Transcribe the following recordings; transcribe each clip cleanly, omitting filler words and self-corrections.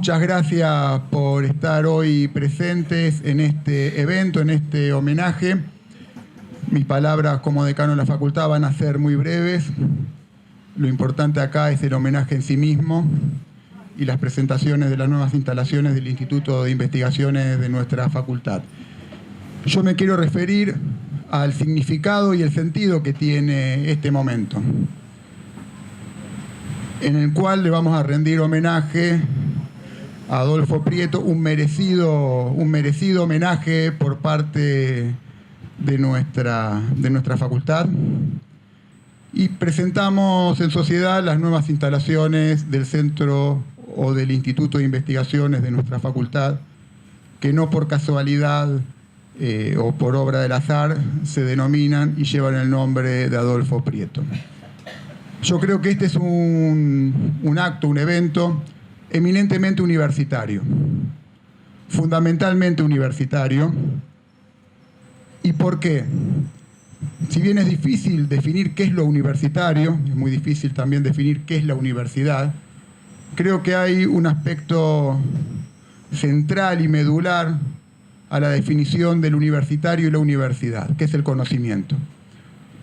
Muchas gracias por estar hoy presentes en este evento, en este homenaje. Mis palabras como decano de la facultad van a ser muy breves. Lo importante acá es el homenaje en sí mismo y las presentaciones de las nuevas instalaciones del Instituto de Investigaciones de nuestra facultad. Yo me quiero referir al significado y el sentido que tiene este momento, en el cual le vamos a rendir homenaje a Adolfo Prieto, un merecido homenaje por parte de nuestra facultad. Y presentamos en sociedad las nuevas instalaciones del Centro o del Instituto de Investigaciones de nuestra facultad, que no por casualidad o por obra del azar se denominan y llevan el nombre de Adolfo Prieto. Yo creo que este es un acto, un evento eminentemente universitario, fundamentalmente universitario. ¿Y por qué? Si bien es difícil definir qué es lo universitario, es muy difícil también definir qué es la universidad, creo que hay un aspecto central y medular a la definición del universitario y la universidad, que es el conocimiento.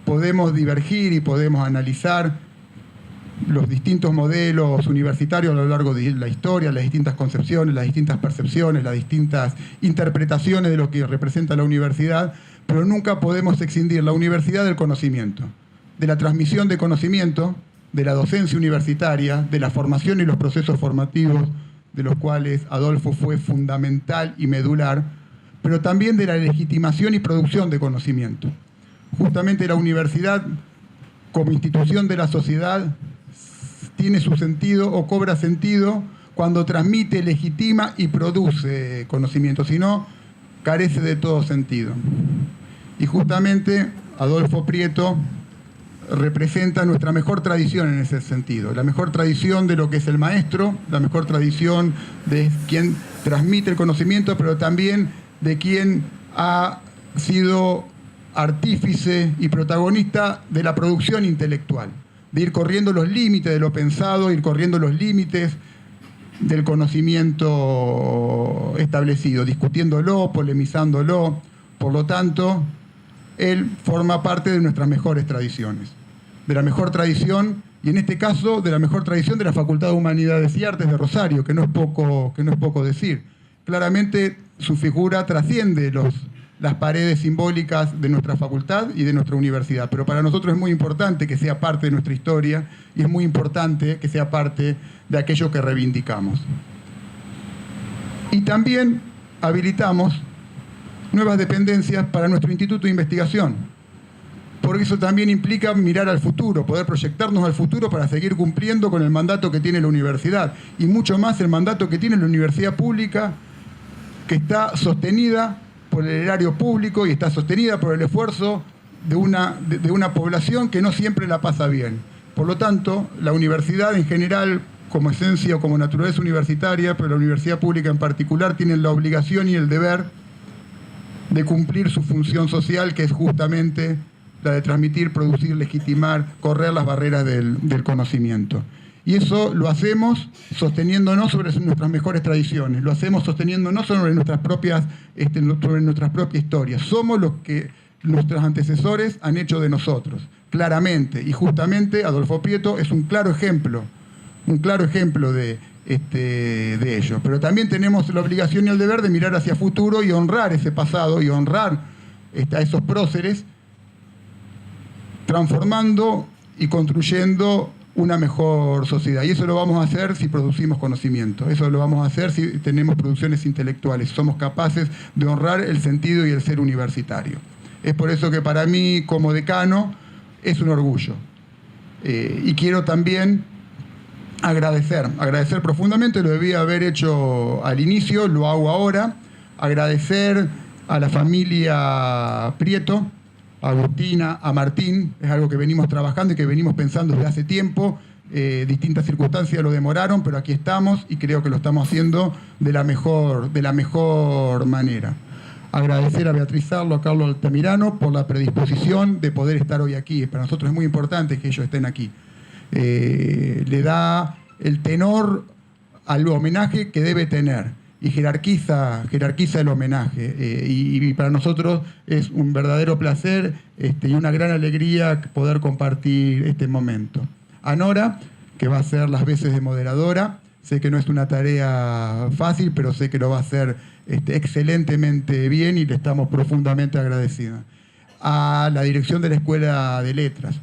Podemos divergir y podemos analizar los distintos modelos universitarios a lo largo de la historia, las distintas concepciones, las distintas percepciones, las distintas interpretaciones de lo que representa la universidad, pero nunca podemos escindir la universidad del conocimiento, de la transmisión de conocimiento, de la docencia universitaria, de la formación y los procesos formativos, de los cuales Adolfo fue fundamental y medular, pero también de la legitimación y producción de conocimiento. Justamente la universidad, como institución de la sociedad, tiene su sentido o cobra sentido cuando transmite, legitima y produce conocimiento, si no, carece de todo sentido. Y justamente Adolfo Prieto representa nuestra mejor tradición en ese sentido, la mejor tradición de lo que es el maestro, la mejor tradición de quien transmite el conocimiento, pero también de quien ha sido artífice y protagonista de la producción intelectual, de ir corriendo los límites de lo pensado, ir corriendo los límites del conocimiento establecido, discutiéndolo, polemizándolo. Por lo tanto, él forma parte de nuestras mejores tradiciones, de la mejor tradición, y en este caso de la mejor tradición de la Facultad de Humanidades y Artes de Rosario, que no es poco decir. Claramente su figura trasciende las paredes simbólicas de nuestra facultad y de nuestra universidad, pero para nosotros es muy importante que sea parte de nuestra historia y es muy importante que sea parte de aquello que reivindicamos. Y también habilitamos nuevas dependencias para nuestro Instituto de Investigación, porque eso también implica mirar al futuro, poder proyectarnos al futuro para seguir cumpliendo con el mandato que tiene la universidad, y mucho más el mandato que tiene la universidad pública, que está sostenida por el erario público y está sostenida por el esfuerzo de una población que no siempre la pasa bien. Por lo tanto, la universidad en general, como esencia o como naturaleza universitaria, pero la universidad pública en particular, tiene la obligación y el deber de cumplir su función social, que es justamente la de transmitir, producir, legitimar, correr las barreras del conocimiento. Y eso lo hacemos sosteniéndonos sobre nuestras mejores tradiciones, lo hacemos sosteniéndonos sobre nuestras propias historias. Somos los que nuestros antecesores han hecho de nosotros, claramente. Y justamente Adolfo Prieto es un claro ejemplo de ello. Pero también tenemos la obligación y el deber de mirar hacia futuro y honrar ese pasado y honrar a esos próceres, transformando y construyendo una mejor sociedad. Y eso lo vamos a hacer si producimos conocimiento. Eso lo vamos a hacer si tenemos producciones intelectuales. Somos capaces de honrar el sentido y el ser universitario. Es por eso que para mí, como decano, es un orgullo. Y quiero también agradecer profundamente, lo debía haber hecho al inicio, lo hago ahora, agradecer a la familia Prieto, a Agustina, a Martín, es algo que venimos trabajando y que venimos pensando desde hace tiempo. Distintas circunstancias lo demoraron, pero aquí estamos y creo que lo estamos haciendo de la mejor manera. Agradecer a Beatriz Sarlo, a Carlos Altamirano por la predisposición de poder estar hoy aquí. Para nosotros es muy importante que ellos estén aquí. Le da el tenor al homenaje que debe tener y jerarquiza el homenaje. Y para nosotros es un verdadero placer y una gran alegría poder compartir este momento. A Nora, que va a hacer las veces de moderadora, sé que no es una tarea fácil, pero sé que lo va a hacer excelentemente bien y le estamos profundamente agradecidos. A la dirección de la Escuela de Letras,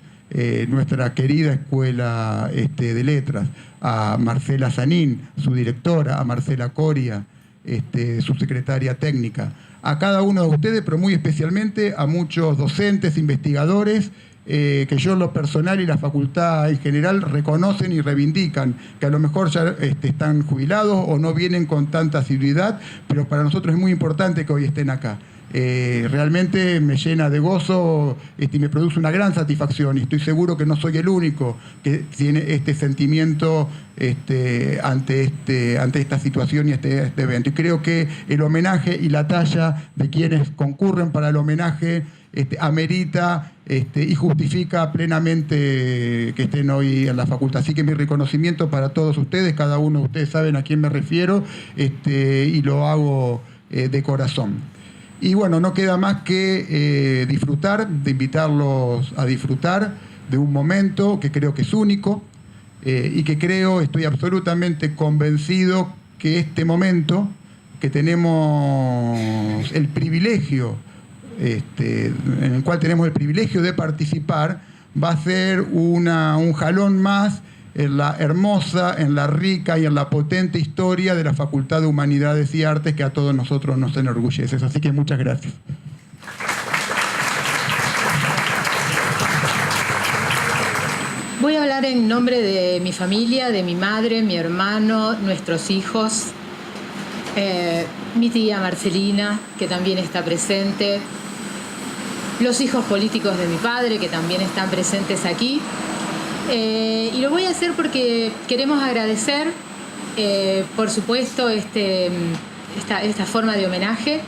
nuestra querida Escuela de Letras, a Marcela Sanín, su directora, a Marcela Coria, su secretaria técnica, a cada uno de ustedes, pero muy especialmente a muchos docentes, investigadores, que yo en lo personal y la facultad en general reconocen y reivindican, que a lo mejor ya están jubilados o no vienen con tanta asiduidad, pero para nosotros es muy importante que hoy estén acá. Realmente me llena de gozo y me produce una gran satisfacción, y estoy seguro que no soy el único que tiene este sentimiento ante esta situación y este evento. Y creo que el homenaje y la talla de quienes concurren para el homenaje amerita y justifica plenamente que estén hoy en la facultad. Así que mi reconocimiento para todos ustedes, cada uno de ustedes saben a quién me refiero, y lo hago de corazón. Y bueno, no queda más que disfrutar, de invitarlos a disfrutar de un momento que creo que es único y que estoy absolutamente convencido que este momento que tenemos el privilegio, en el cual tenemos el privilegio de participar, va a ser un jalón más en la hermosa, en la rica y en la potente historia de la Facultad de Humanidades y Artes que a todos nosotros nos enorgullece. Así que muchas gracias. Voy a hablar en nombre de mi familia, de mi madre, mi hermano, nuestros hijos, mi tía Marcelina, que también está presente, los hijos políticos de mi padre, que también están presentes aquí. Y lo voy a hacer porque queremos agradecer, por supuesto, esta forma de homenaje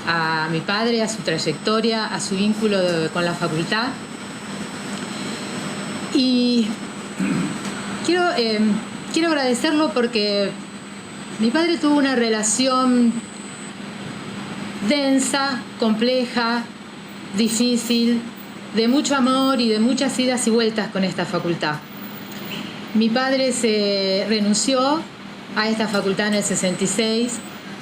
a mi padre, a su trayectoria, a su vínculo con la facultad. Y quiero agradecerlo porque mi padre tuvo una relación densa, compleja, difícil, de mucho amor y de muchas idas y vueltas con esta facultad. Mi padre se renunció a esta facultad en el 66,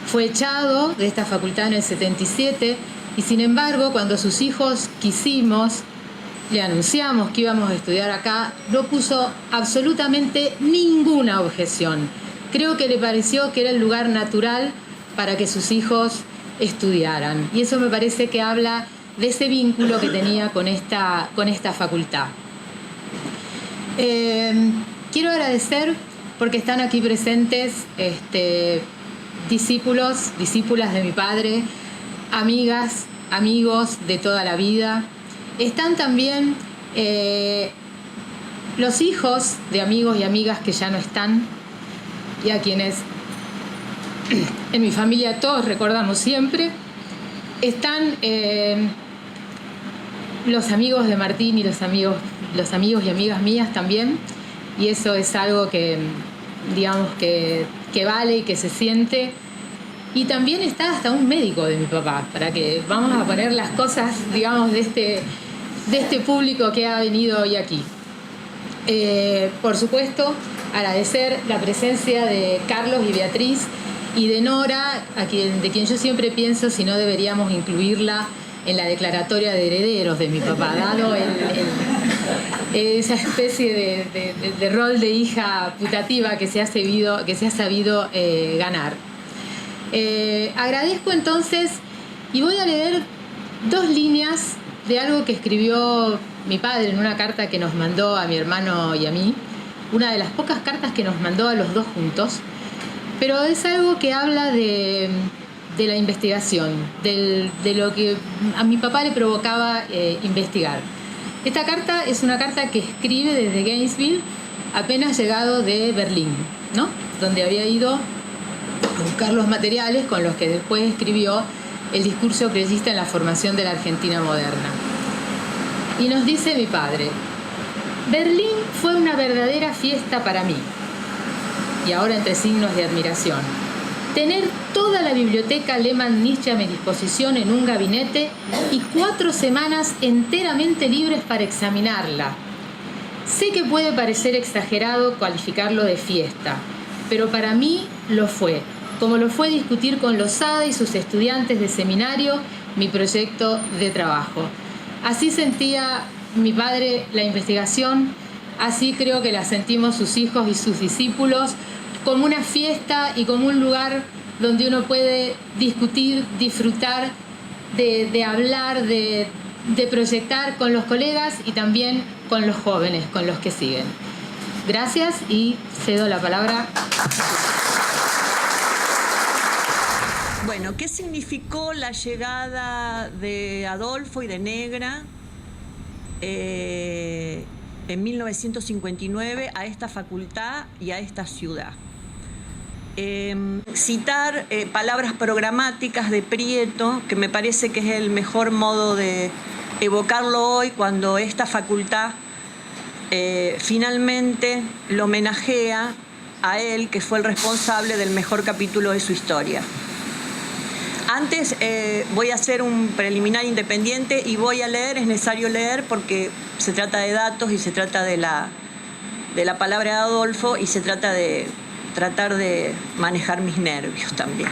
fue echado de esta facultad en el 77 y sin embargo cuando sus hijos le anunciamos que íbamos a estudiar acá, no puso absolutamente ninguna objeción. Creo que le pareció que era el lugar natural para que sus hijos estudiaran y eso me parece que habla de ese vínculo que tenía con esta facultad. Quiero agradecer porque están aquí presentes discípulos, discípulas de mi padre, amigas, amigos de toda la vida. Están también los hijos de amigos y amigas que ya no están y a quienes en mi familia todos recordamos siempre. Están los amigos de Martín y los amigos y amigas mías también, y eso es algo que, digamos, que vale y que se siente. Y también está hasta un médico de mi papá, para que vamos a poner las cosas, digamos, de este público que ha venido hoy aquí. Por supuesto, agradecer la presencia de Carlos y Beatriz y de Nora, de quien yo siempre pienso si no deberíamos incluirla en la declaratoria de herederos de mi papá, dado esa especie de rol de hija putativa que se ha sabido ganar. Agradezco entonces y voy a leer 2 líneas de algo que escribió mi padre en una carta que nos mandó a mi hermano y a mí, una de las pocas cartas que nos mandó a los dos juntos, pero es algo que habla de la investigación, de lo que a mi papá le provocaba investigar. Esta carta es una carta que escribe desde Gainesville, apenas llegado de Berlín, ¿no? Donde había ido a buscar los materiales con los que después escribió el discurso creyista en la formación de la Argentina moderna. Y nos dice mi padre: Berlín fue una verdadera fiesta para mí. y ahora entre signos de admiración. Tener toda la biblioteca Lehmann-Nietzsche a mi disposición en un gabinete y 4 semanas enteramente libres para examinarla. Sé que puede parecer exagerado calificarlo de fiesta, pero para mí lo fue, como lo fue discutir con Losada y sus estudiantes de seminario mi proyecto de trabajo. Así sentía mi padre la investigación, así creo que la sentimos sus hijos y sus discípulos, como una fiesta y como un lugar donde uno puede discutir, disfrutar, de hablar, de proyectar con los colegas y también con los jóvenes, con los que siguen. Gracias y cedo la palabra. Bueno, ¿qué significó la llegada de Adolfo y de Negra en 1959 a esta facultad y a esta ciudad? Citar palabras programáticas de Prieto, que me parece que es el mejor modo de evocarlo hoy, cuando esta facultad finalmente lo homenajea a él, que fue el responsable del mejor capítulo de su historia. Antes voy a hacer un preliminar independiente y voy a leer, es necesario leer porque se trata de datos y se trata de la palabra de Adolfo y se trata de tratar de manejar mis nervios también.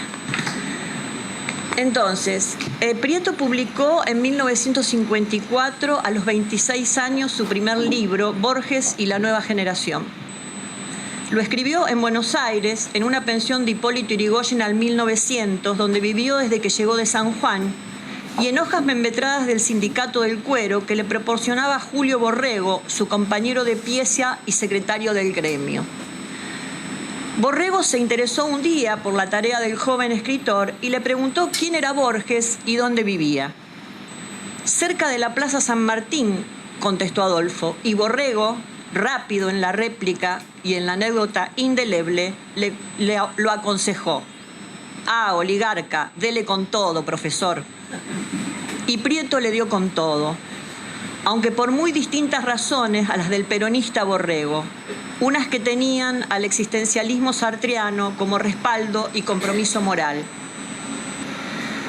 Entonces, Prieto publicó en 1954, a los 26 años, su primer libro, Borges y la nueva generación. Lo escribió en Buenos Aires, en una pensión de Hipólito Yrigoyen al 1900, donde vivió desde que llegó de San Juan, y en hojas membradas del Sindicato del Cuero que le proporcionaba Julio Borrego, su compañero de pieza y secretario del gremio. Borrego se interesó un día por la tarea del joven escritor y le preguntó quién era Borges y dónde vivía. Cerca de la Plaza San Martín, contestó Adolfo, y Borrego, rápido en la réplica y en la anécdota indeleble, lo aconsejó. Ah, oligarca, dele con todo, profesor. Y Prieto le dio con todo, aunque por muy distintas razones a las del peronista Borrego, unas que tenían al existencialismo sartreano como respaldo y compromiso moral.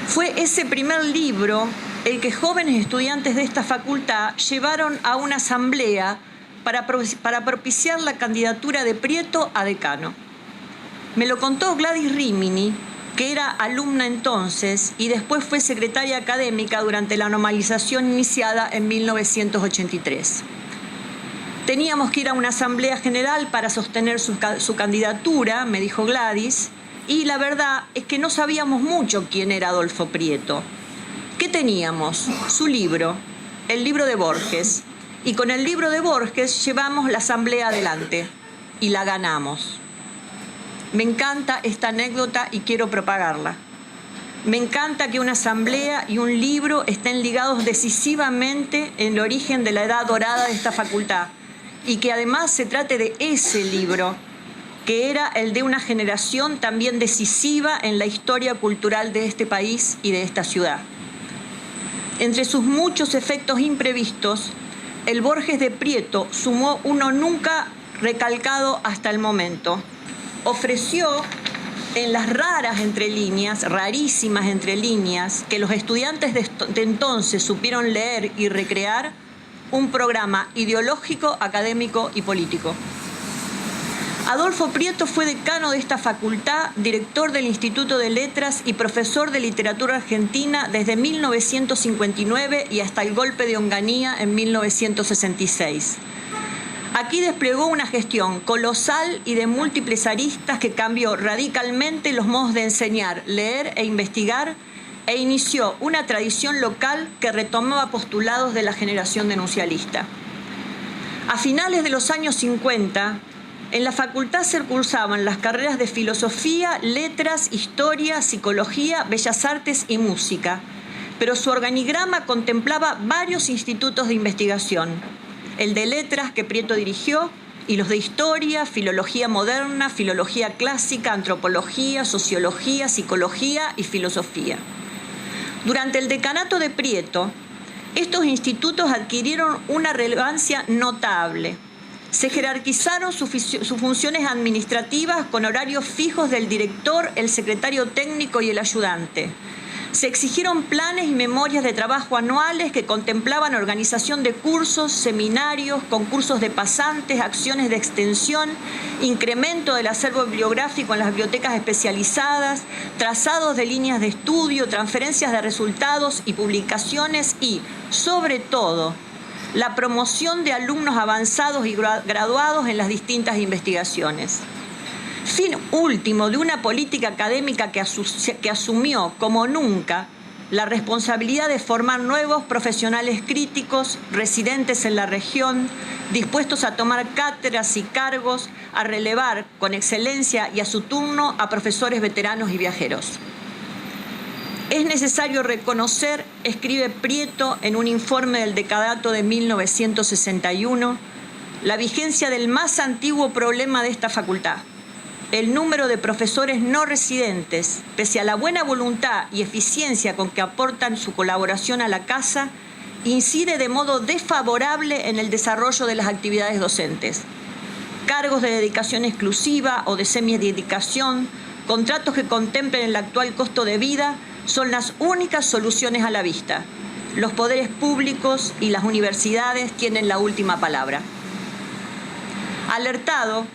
Fue ese primer libro el que jóvenes estudiantes de esta facultad llevaron a una asamblea para propiciar la candidatura de Prieto a decano. Me lo contó Gladys Rimini, que era alumna entonces y después fue secretaria académica durante la normalización iniciada en 1983. Teníamos que ir a una asamblea general para sostener su candidatura, me dijo Gladys, y la verdad es que no sabíamos mucho quién era Adolfo Prieto. ¿Qué teníamos? Su libro, el libro de Borges, y con el libro de Borges llevamos la asamblea adelante y la ganamos. Me encanta esta anécdota y quiero propagarla. Me encanta que una asamblea y un libro estén ligados decisivamente en el origen de la edad dorada de esta facultad y que además se trate de ese libro, que era el de una generación también decisiva en la historia cultural de este país y de esta ciudad. Entre sus muchos efectos imprevistos, el Borges de Prieto sumó uno nunca recalcado hasta el momento. Ofreció en las raras entrelíneas, rarísimas entrelíneas, que los estudiantes de entonces supieron leer y recrear, un programa ideológico, académico y político. Adolfo Prieto fue decano de esta facultad, director del Instituto de Letras y profesor de literatura argentina desde 1959 y hasta el golpe de Onganía en 1966. Aquí desplegó una gestión colosal y de múltiples aristas que cambió radicalmente los modos de enseñar, leer e investigar e inició una tradición local que retomaba postulados de la generación denuncialista. A finales de los años 50, en la facultad se cursaban las carreras de filosofía, letras, historia, psicología, bellas artes y música, pero su organigrama contemplaba varios institutos de investigación. El de letras que Prieto dirigió y los de historia, filología moderna, filología clásica, antropología, sociología, psicología y filosofía. Durante el decanato de Prieto, estos institutos adquirieron una relevancia notable. Se jerarquizaron sus funciones administrativas con horarios fijos del director, el secretario técnico y el ayudante. Se exigieron planes y memorias de trabajo anuales que contemplaban organización de cursos, seminarios, concursos de pasantes, acciones de extensión, incremento del acervo bibliográfico en las bibliotecas especializadas, trazados de líneas de estudio, transferencias de resultados y publicaciones y, sobre todo, la promoción de alumnos avanzados y graduados en las distintas investigaciones. Fin último de una política académica que asumió como nunca la responsabilidad de formar nuevos profesionales críticos, residentes en la región, dispuestos a tomar cátedras y cargos, a relevar con excelencia y a su turno a profesores veteranos y viajeros. Es necesario reconocer, escribe Prieto en un informe del decanato de 1961, la vigencia del más antiguo problema de esta facultad. El número de profesores no residentes, pese a la buena voluntad y eficiencia con que aportan su colaboración a la casa, incide de modo desfavorable en el desarrollo de las actividades docentes. Cargos de dedicación exclusiva o de semidedicación, contratos que contemplen el actual costo de vida, son las únicas soluciones a la vista. Los poderes públicos y las universidades tienen la última palabra. Alertado,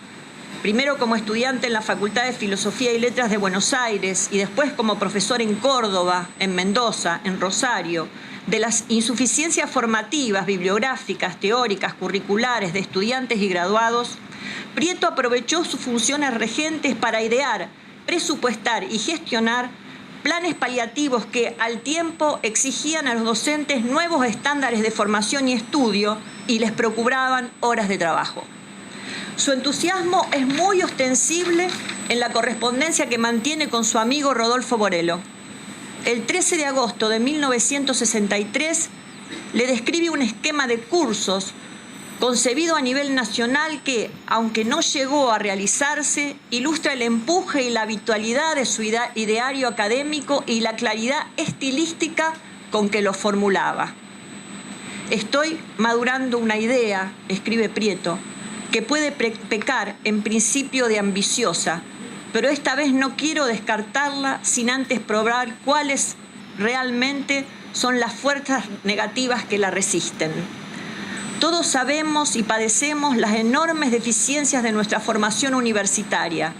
primero como estudiante en la Facultad de Filosofía y Letras de Buenos Aires y después como profesor en Córdoba, en Mendoza, en Rosario, de las insuficiencias formativas, bibliográficas, teóricas, curriculares de estudiantes y graduados, Prieto aprovechó sus funciones regentes para idear, presupuestar y gestionar planes paliativos que al tiempo exigían a los docentes nuevos estándares de formación y estudio y les procuraban horas de trabajo. Su entusiasmo es muy ostensible en la correspondencia que mantiene con su amigo Rodolfo Borello. El 13 de agosto de 1963 le describe un esquema de cursos concebido a nivel nacional que, aunque no llegó a realizarse, ilustra el empuje y la habitualidad de su ideario académico y la claridad estilística con que lo formulaba. Estoy madurando una idea, escribe Prieto, que puede pecar en principio de ambiciosa, pero esta vez no quiero descartarla sin antes probar cuáles realmente son las fuerzas negativas que la resisten. Todos sabemos y padecemos las enormes deficiencias de nuestra formación universitaria,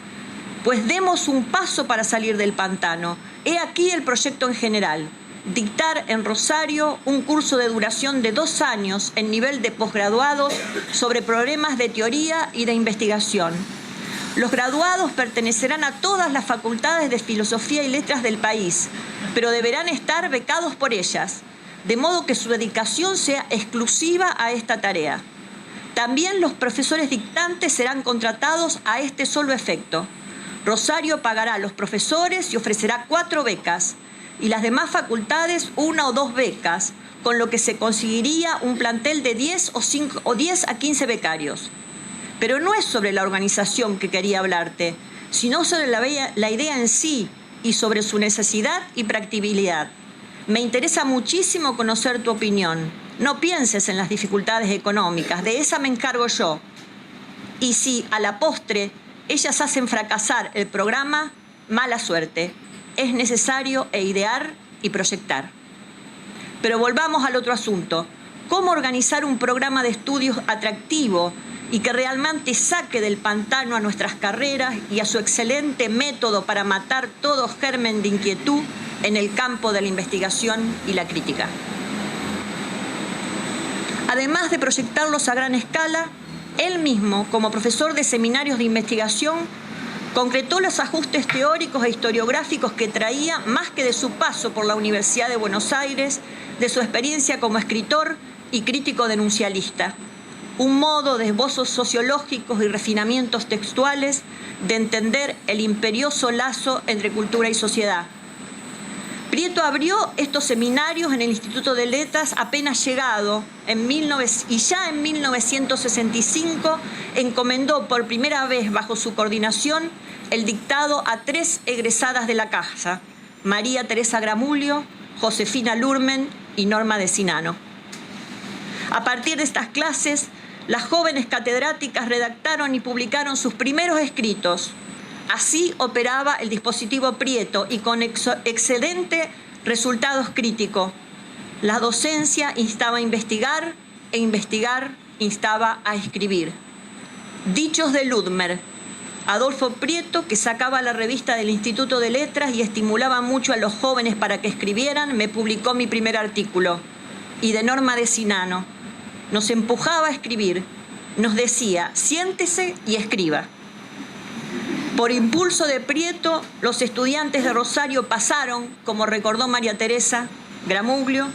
pues demos un paso para salir del pantano. He aquí el proyecto en general. Dictar en Rosario un curso de duración de 2 años en nivel de posgraduados sobre problemas de teoría y de investigación. Los graduados pertenecerán a todas las facultades de filosofía y letras del país, pero deberán estar becados por ellas, de modo que su dedicación sea exclusiva a esta tarea. También los profesores dictantes serán contratados a este solo efecto. Rosario pagará a los profesores y ofrecerá 4 becas, y las demás facultades 1 o 2 becas, con lo que se conseguiría un plantel de 10 a 15 becarios. Pero no es sobre la organización que quería hablarte, sino sobre la idea en sí y sobre su necesidad y practicabilidad. Me interesa muchísimo conocer tu opinión. No pienses en las dificultades económicas, de esa me encargo yo. Y si a la postre ellas hacen fracasar el programa, mala suerte. Es necesario idear y proyectar. Pero volvamos al otro asunto. ¿Cómo organizar un programa de estudios atractivo y que realmente saque del pantano a nuestras carreras y a su excelente método para matar todo germen de inquietud en el campo de la investigación y la crítica? Además de proyectarlos a gran escala, él mismo, como profesor de seminarios de investigación, concretó los ajustes teóricos e historiográficos que traía más que de su paso por la Universidad de Buenos Aires, de su experiencia como escritor y crítico denuncialista. Un modo de esbozos sociológicos y refinamientos textuales de entender el imperioso lazo entre cultura y sociedad. Prieto abrió estos seminarios en el Instituto de Letras apenas llegado y ya en 1965 encomendó por primera vez bajo su coordinación el dictado a 3 egresadas de la casa, María Teresa Gramulio, Josefina Lurmen y Norma de Sinano. A partir de estas clases, Las jóvenes catedráticas redactaron y publicaron sus primeros escritos. Así operaba el dispositivo Prieto y con excelente resultados críticos. La docencia instaba a investigar e investigar instaba a escribir. Dichos de Ludmer. Adolfo Prieto, que sacaba la revista del Instituto de Letras y estimulaba mucho a los jóvenes para que escribieran, me publicó mi primer artículo. Y de Norma de Sinano. Nos empujaba a escribir. Nos decía, siéntese y escriba. Por impulso de Prieto, los estudiantes de Rosario pasaron, como recordó María Teresa Gramuglio,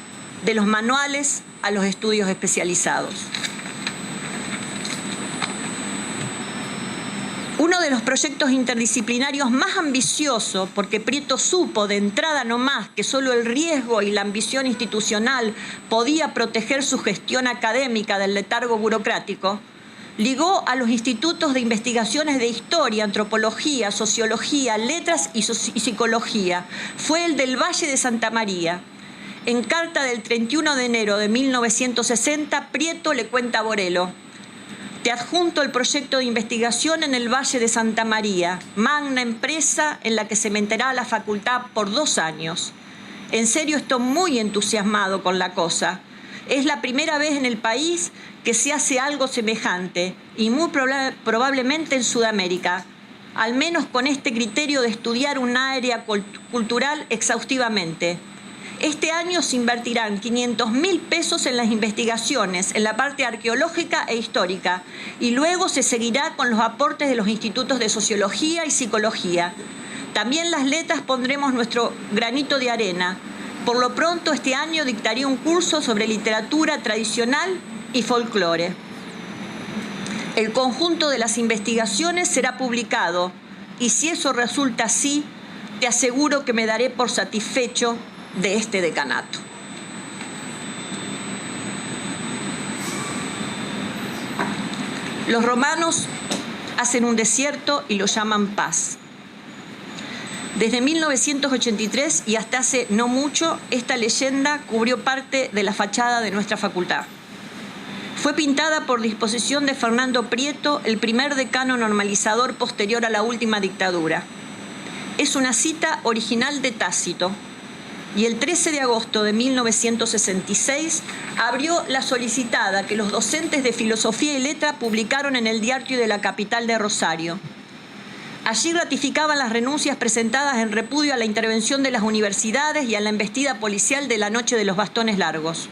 de los manuales a los estudios especializados. Uno de los proyectos interdisciplinarios más ambiciosos, porque Prieto supo de entrada nomás que solo el riesgo y la ambición institucional podía proteger su gestión académica del letargo burocrático, ligó a los institutos de investigaciones de historia, antropología, sociología, letras y psicología. Fue el del Valle de Santa María. En carta del 31 de enero de 1960, Prieto le cuenta a Borelo: te adjunto el proyecto de investigación en el Valle de Santa María, magna empresa en la que se meterá la facultad por 2 años. En serio, estoy muy entusiasmado con la cosa. Es la primera vez en el país que se hace algo semejante y muy probablemente en Sudamérica, al menos con este criterio de estudiar un área cultural exhaustivamente. Este año se invertirán 500.000 pesos en las investigaciones, en la parte arqueológica e histórica, y luego se seguirá con los aportes de los institutos de sociología y psicología. También las letras pondremos nuestro granito de arena. Por lo pronto, este año dictaré un curso sobre literatura tradicional y folclore. El conjunto de las investigaciones será publicado, y si eso resulta así, te aseguro que me daré por satisfecho de este decanato. Los romanos hacen un desierto y lo llaman paz. Desde 1983 y hasta hace no mucho, esta leyenda cubrió parte de la fachada de nuestra facultad. Fue pintada por disposición de Fernando Prieto, el primer decano normalizador posterior a la última dictadura. Es una cita original de Tácito, y el 13 de agosto de 1966 abrió la solicitada que los docentes de Filosofía y Letra publicaron en el Diario de la capital de Rosario. Allí ratificaban las renuncias presentadas en repudio a la intervención de las universidades y a la embestida policial de la Noche de los Bastones Largos.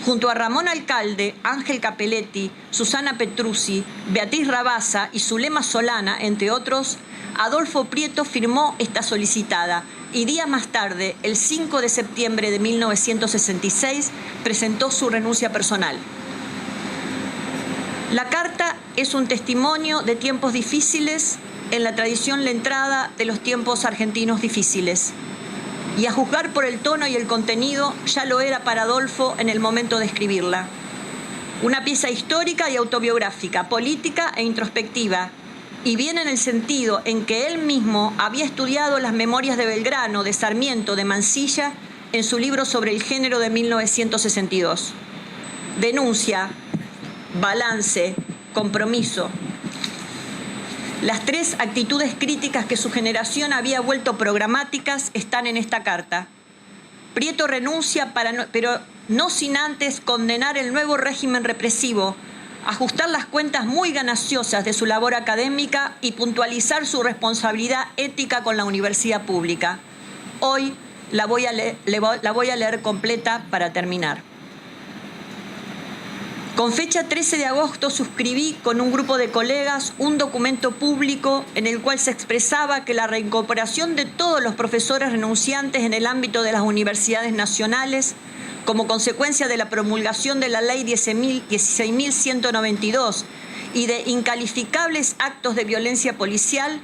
Junto a Ramón Alcalde, Ángel Capelletti, Susana Petruzzi, Beatriz Rabasa y Zulema Solana, entre otros, Adolfo Prieto firmó esta solicitada y días más tarde, el 5 de septiembre de 1966, presentó su renuncia personal. La carta es un testimonio de tiempos difíciles en la tradición letrada de los tiempos argentinos difíciles. Y a juzgar por el tono y el contenido, ya lo era para Adolfo en el momento de escribirla. Una pieza histórica y autobiográfica, política e introspectiva, y bien en el sentido en que él mismo había estudiado las memorias de Belgrano, de Sarmiento, de Mansilla, en su libro sobre el género de 1962. Denuncia, balance, compromiso. Las 3 actitudes críticas que su generación había vuelto programáticas están en esta carta. Prieto renuncia, pero no sin antes condenar el nuevo régimen represivo, ajustar las cuentas muy gananciosas de su labor académica y puntualizar su responsabilidad ética con la universidad pública. Hoy la voy a leer completa para terminar. Con fecha 13 de agosto suscribí con un grupo de colegas un documento público en el cual se expresaba que la reincorporación de todos los profesores renunciantes en el ámbito de las universidades nacionales, como consecuencia de la promulgación de la Ley 16.192 y de incalificables actos de violencia policial,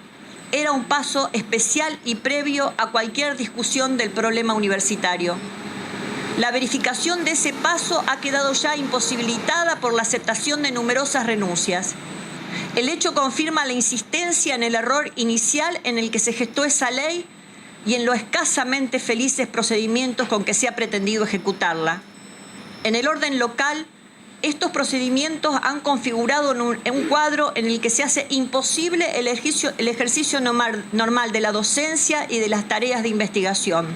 era un paso especial y previo a cualquier discusión del problema universitario. La verificación de ese paso ha quedado ya imposibilitada por la aceptación de numerosas renuncias. El hecho confirma la insistencia en el error inicial en el que se gestó esa ley y en los escasamente felices procedimientos con que se ha pretendido ejecutarla. En el orden local, estos procedimientos han configurado un cuadro en el que se hace imposible el ejercicio normal de la docencia y de las tareas de investigación.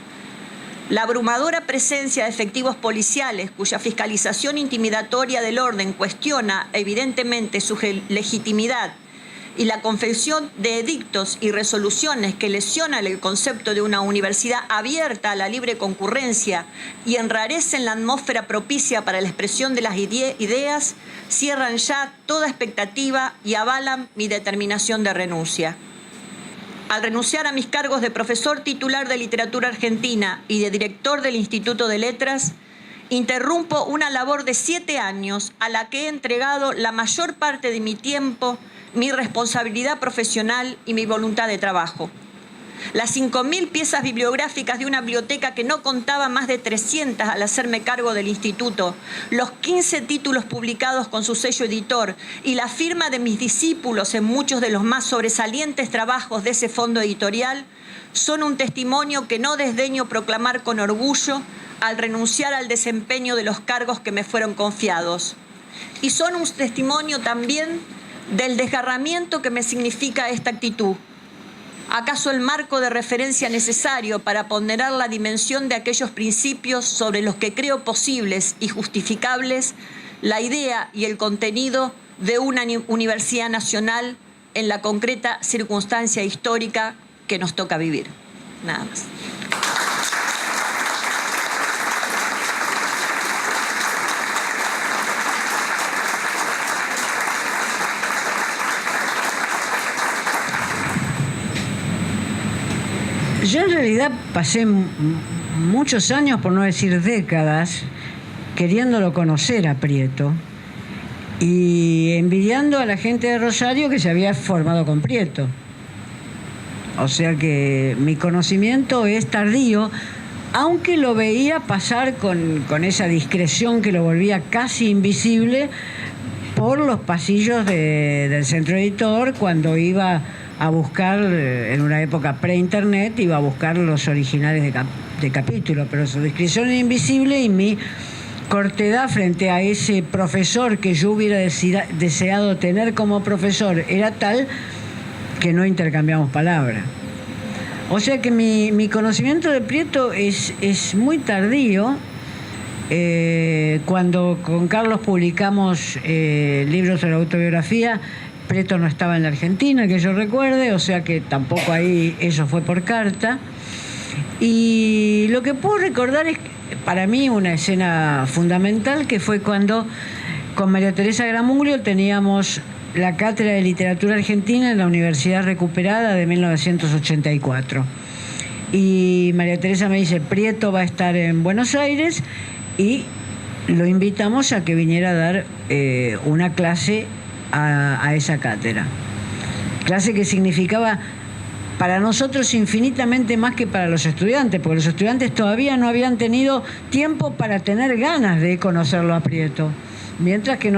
La abrumadora presencia de efectivos policiales, cuya fiscalización intimidatoria del orden cuestiona evidentemente su legitimidad, y la confección de edictos y resoluciones que lesionan el concepto de una universidad abierta a la libre concurrencia y enrarecen la atmósfera propicia para la expresión de las ideas, cierran ya toda expectativa y avalan mi determinación de renuncia. Al renunciar a mis cargos de profesor titular de literatura argentina y de director del Instituto de Letras, interrumpo una labor de 7 años a la que he entregado la mayor parte de mi tiempo, mi responsabilidad profesional y mi voluntad de trabajo. Las 5.000 piezas bibliográficas de una biblioteca que no contaba más de 300 al hacerme cargo del instituto, los 15 títulos publicados con su sello editor y la firma de mis discípulos en muchos de los más sobresalientes trabajos de ese fondo editorial son un testimonio que no desdeño proclamar con orgullo al renunciar al desempeño de los cargos que me fueron confiados. Y son un testimonio también del desgarramiento que me significa esta actitud. ¿Acaso el marco de referencia necesario para ponderar la dimensión de aquellos principios sobre los que creo posibles y justificables la idea y el contenido de una universidad nacional en la concreta circunstancia histórica que nos toca vivir? Nada más. Yo en realidad pasé muchos años, por no decir décadas, queriéndolo conocer a Prieto y envidiando a la gente de Rosario que se había formado con Prieto. O sea que mi conocimiento es tardío, aunque lo veía pasar con esa discreción que lo volvía casi invisible por los pasillos del centro editor cuando iba a buscar, en una época pre-internet, iba a buscar los originales de capítulo, pero su discreción era invisible y mi cortedad frente a ese profesor que yo hubiera deseado tener como profesor era tal que no intercambiamos palabras. O sea que mi conocimiento de Prieto es muy tardío. Cuando con Carlos publicamos libros sobre autobiografía, Prieto no estaba en la Argentina, que yo recuerde, o sea que tampoco ahí eso fue por carta. Y lo que puedo recordar es, para mí, una escena fundamental, que fue cuando con María Teresa Gramuglio teníamos la Cátedra de Literatura Argentina en la Universidad Recuperada de 1984. Y María Teresa me dice, Prieto va a estar en Buenos Aires, y lo invitamos a que viniera a dar una clase a esa cátedra. Clase que significaba para nosotros infinitamente más que para los estudiantes, porque los estudiantes todavía no habían tenido tiempo para tener ganas de conocerlo a Prieto. Mientras que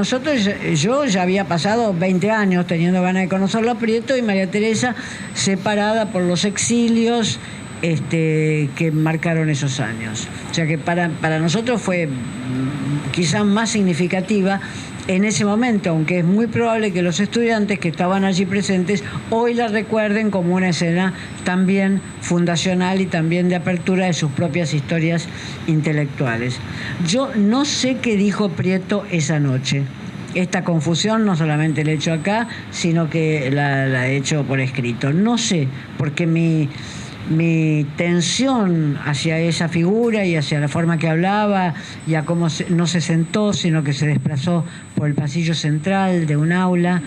yo ya había pasado 20 años teniendo ganas de conocerlo a Prieto, y María Teresa separada por los exilios que marcaron esos años. O sea que para nosotros fue quizás más significativa en ese momento, aunque es muy probable que los estudiantes que estaban allí presentes hoy la recuerden como una escena también fundacional y también de apertura de sus propias historias intelectuales. Yo no sé qué dijo Prieto esa noche. Esta confusión no solamente la he hecho acá, sino que la he hecho por escrito. No sé, porque mi tensión hacia esa figura y hacia la forma que hablaba y a cómo no se sentó, sino que se desplazó por el pasillo central de un aula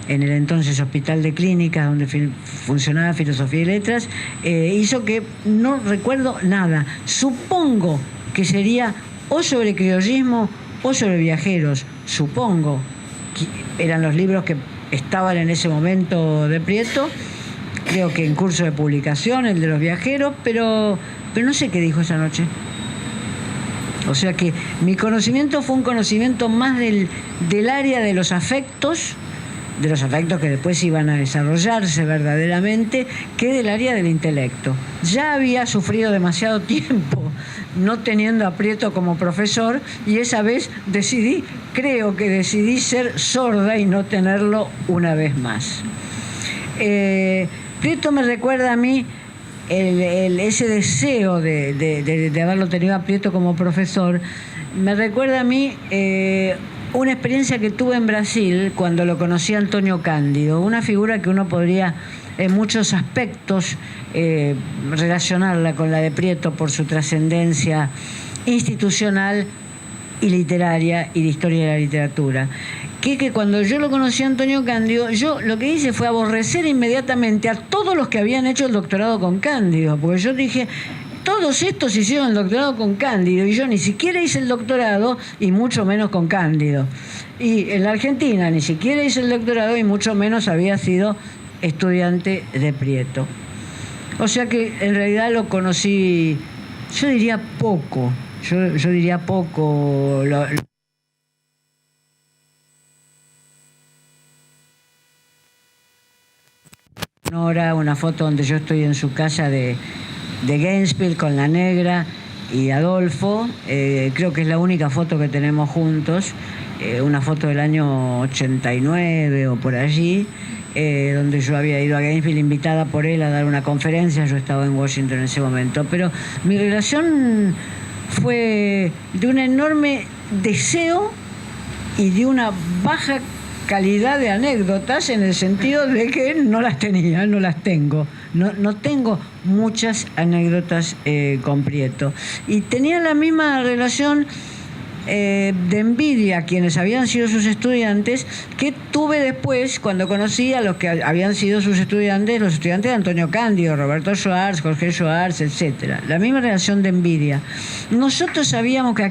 en el entonces Hospital de Clínicas, donde funcionaba Filosofía y Letras, hizo que no recuerdo nada. Supongo que sería o sobre criollismo o sobre viajeros. Supongo que eran los libros que estaban en ese momento de Prieto. Creo que en curso de publicación, el de los viajeros, pero no sé qué dijo esa noche. O sea que mi conocimiento fue un conocimiento más del área de los afectos de los afectos que después iban a desarrollarse verdaderamente, que del área del intelecto. Ya había sufrido demasiado tiempo no teniendo a Prieto como profesor, y esa vez creo que decidí ser sorda y no tenerlo una vez más. Prieto me recuerda a mí ese deseo de haberlo tenido a Prieto como profesor, me recuerda a mí una experiencia que tuve en Brasil cuando lo conocí a Antonio Cándido, una figura que uno podría en muchos aspectos relacionarla con la de Prieto por su trascendencia institucional y literaria y de historia de la literatura. Que cuando yo lo conocí a Antonio Cándido, yo lo que hice fue aborrecer inmediatamente a todos los que habían hecho el doctorado con Cándido, porque yo dije, todos estos hicieron el doctorado con Cándido y yo ni siquiera hice el doctorado y mucho menos con Cándido. Y en la Argentina ni siquiera hice el doctorado y mucho menos había sido estudiante de Prieto. O sea que en realidad lo conocí, yo diría poco, yo diría poco. Nora, una foto donde yo estoy en su casa de Gainesville con la negra y Adolfo, creo que es la única foto que tenemos juntos, una foto del año 89 o por allí, donde yo había ido a Gainesville invitada por él a dar una conferencia, yo estaba en Washington en ese momento, pero mi relación fue de un enorme deseo y de una baja calidad de anécdotas, en el sentido de que no las tengo. No tengo muchas anécdotas con Prieto. Y tenía la misma relación de envidia a quienes habían sido sus estudiantes que tuve después cuando conocí a los que habían sido sus estudiantes, los estudiantes de Antonio Cándido, Roberto Schwartz, Jorge Schwartz, etc. La misma relación de envidia. Nosotros sabíamos que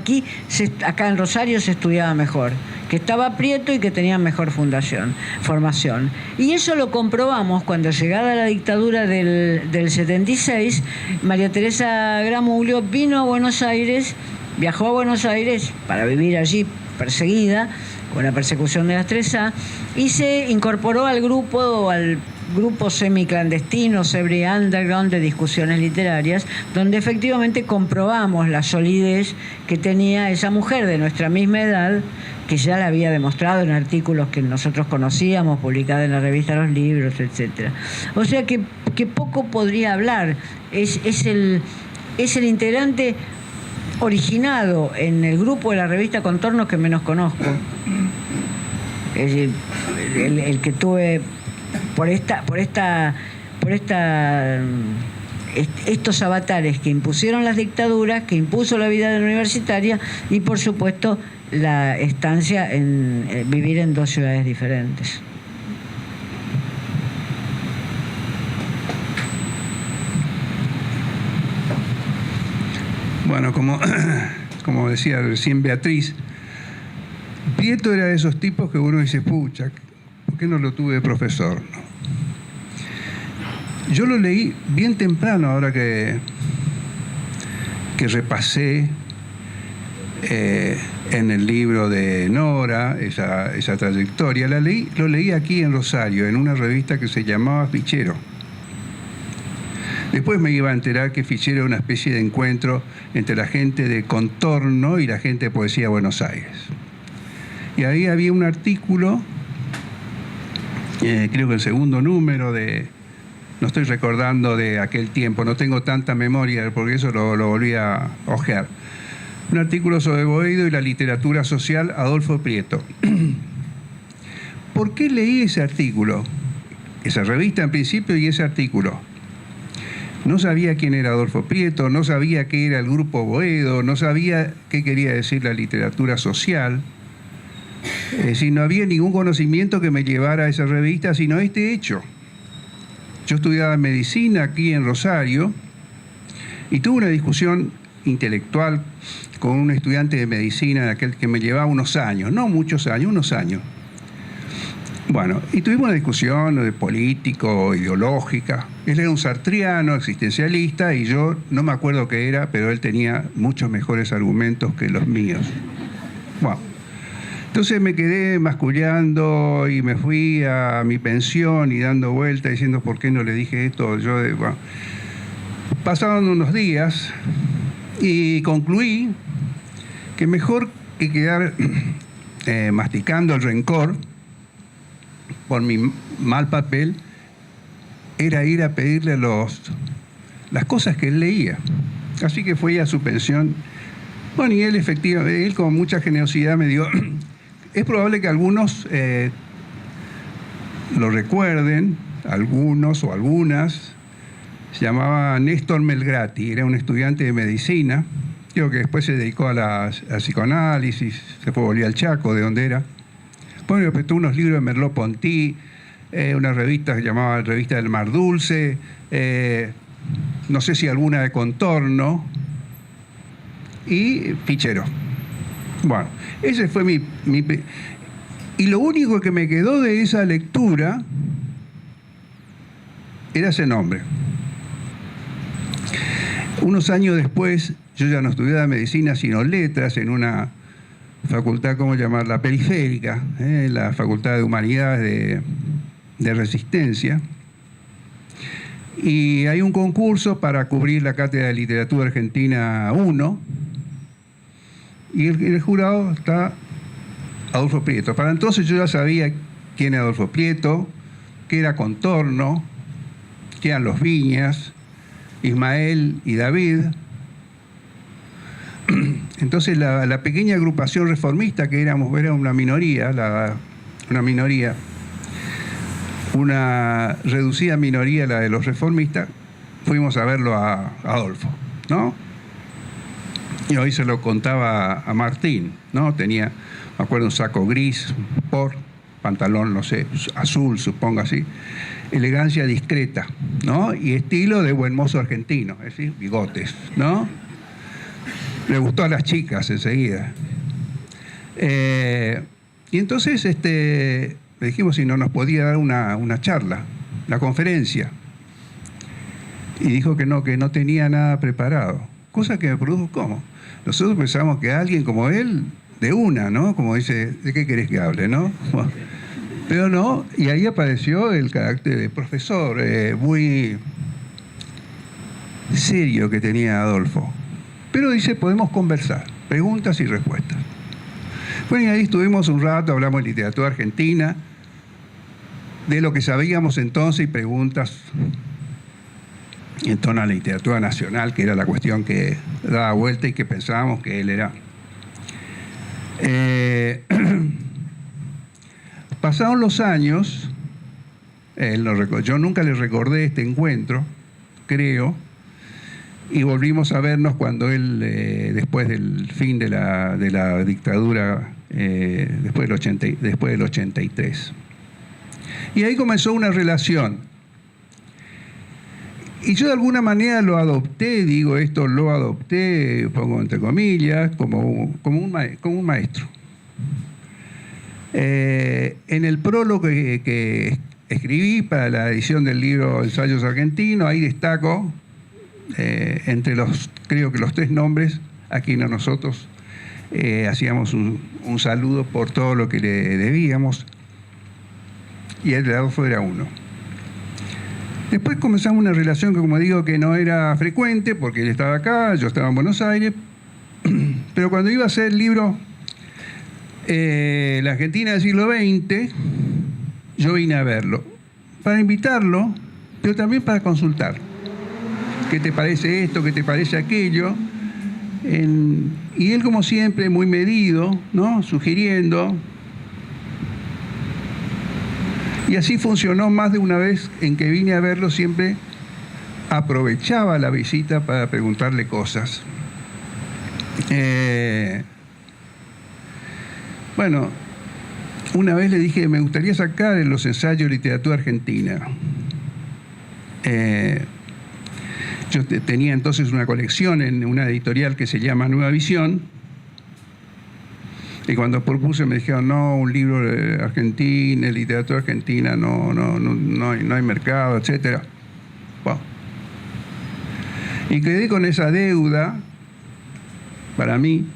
acá en Rosario se estudiaba mejor, que estaba Prieto y que tenían mejor formación. Y eso lo comprobamos cuando, llegada la dictadura del 76, María Teresa Gramuglio vino a Buenos Aires, viajó a Buenos Aires para vivir allí perseguida, con la persecución de las 3A, y se incorporó al grupo semiclandestino, Sebri Underground, de discusiones literarias, donde efectivamente comprobamos la solidez que tenía esa mujer de nuestra misma edad, que ya la había demostrado en artículos que nosotros conocíamos, publicados en la revista Los Libros, etc. O sea que poco podría hablar. Es el integrante originado en el grupo de la revista Contornos que menos conozco. Es decir, el que tuve estos avatares que impusieron las dictaduras, que impuso la vida universitaria y, por supuesto, la estancia en vivir en dos ciudades diferentes. Bueno, como decía recién Beatriz, Prieto era de esos tipos que uno dice, pucha, ¿por qué no lo tuve de profesor? ¿No? Yo lo leí bien temprano, ahora que repasé en el libro de Nora esa trayectoria. Lo leí aquí en Rosario, en una revista que se llamaba Fichero. Después me iba a enterar que Fichero era una especie de encuentro entre la gente de Contorno y la gente de Poesía de Buenos Aires. Y ahí había un artículo, creo que el segundo número no estoy recordando de aquel tiempo, no tengo tanta memoria porque eso lo volví a ojear. Un artículo sobre Boedo y la literatura social, Adolfo Prieto. ¿Por qué leí ese artículo? Esa revista en principio y ese artículo. No sabía quién era Adolfo Prieto, no sabía qué era el grupo Boedo, no sabía qué quería decir la literatura social. Es decir, no había ningún conocimiento que me llevara a esa revista, sino este hecho. Yo estudiaba medicina aquí en Rosario y tuve una discusión intelectual con un estudiante de medicina, aquel que me llevaba unos años, no muchos años, unos años. Bueno, y tuvimos una discusión de político, ideológica. Él era un sartriano, existencialista, y yo no me acuerdo qué era, pero él tenía muchos mejores argumentos que los míos. Bueno, Entonces me quedé mascullando y me fui a mi pensión y dando vueltas diciendo ¿por qué no le dije esto? Bueno. Pasaron unos días y concluí que mejor que quedar masticando el rencor por mi mal papel era ir a pedirle las cosas que él leía. Así que fui a su pensión. Bueno, y él efectivamente, él con mucha generosidad me dio... Es probable que algunos lo recuerden, algunos o algunas. Se llamaba Néstor Melgrati, era un estudiante de medicina. Creo que después se dedicó a psicoanálisis, se fue a volver al Chaco, de donde era. Bueno, prestó unos libros de Merleau-Ponty, una revista que llamaba Revista del Mar Dulce, no sé si alguna de Contorno, y Fichero. Bueno, ese fue mi... Y lo único que me quedó de esa lectura era ese nombre. Unos años después, yo ya no estudiaba medicina, sino letras, en una facultad, ¿cómo llamarla? Periférica, la Facultad de Humanidades de Resistencia. Y hay un concurso para cubrir la Cátedra de Literatura Argentina 1. Y en el jurado está Adolfo Prieto. Para entonces yo ya sabía quién era Adolfo Prieto, qué era Contorno, qué eran los Viñas, Ismael y David. Entonces la pequeña agrupación reformista que éramos, era una minoría, una reducida minoría, la de los reformistas, fuimos a verlo a Adolfo, ¿no? Y hoy se lo contaba a Martín, ¿no? Tenía, me acuerdo, un saco gris, pantalón, no sé, azul, supongo así. Elegancia discreta, ¿no? Y estilo de buen mozo argentino, es decir, bigotes, ¿no? Le gustó a las chicas enseguida. Y entonces le dijimos si no nos podía dar una charla, una conferencia. Y dijo que no tenía nada preparado. Cosa que me produjo, ¿cómo? Nosotros pensamos que alguien como él, de una, ¿no? Como dice, ¿de qué querés que hable, no? Bueno, pero no, y ahí apareció el carácter de profesor, muy serio que tenía Adolfo. Pero dice, podemos conversar, preguntas y respuestas. Bueno, y ahí estuvimos un rato, hablamos de literatura argentina, de lo que sabíamos entonces y preguntas en torno a la literatura nacional, que era la cuestión que daba vuelta y que pensábamos que él era. Pasaron los años, yo nunca le recordé este encuentro, creo, y volvimos a vernos cuando él, después del fin de la dictadura, después del 83. Y ahí comenzó una relación. Y yo de alguna manera lo adopté, pongo entre comillas, como un maestro. En el prólogo que escribí para la edición del libro Ensayos Argentinos, ahí destaco, entre creo que los 3 nombres, a quienes nosotros hacíamos un saludo por todo lo que le debíamos, y el de Adolfo era uno. Después comenzamos una relación que, como digo, que no era frecuente, porque él estaba acá, yo estaba en Buenos Aires, pero cuando iba a hacer el libro La Argentina del siglo XX, yo vine a verlo, para invitarlo, pero también para consultar. ¿Qué te parece esto? ¿Qué te parece aquello? Y él, como siempre, muy medido, ¿no? Sugiriendo. Y así funcionó más de una vez en que vine a verlo, siempre aprovechaba la visita para preguntarle cosas. Bueno, una vez le dije, me gustaría sacar en los ensayos de literatura argentina. Yo tenía entonces una colección en una editorial que se llama Nueva Visión. Y cuando propuse me dijeron, no, un libro de Argentina, literatura argentina, no hay mercado, etc. Wow. Y quedé con esa deuda para mí,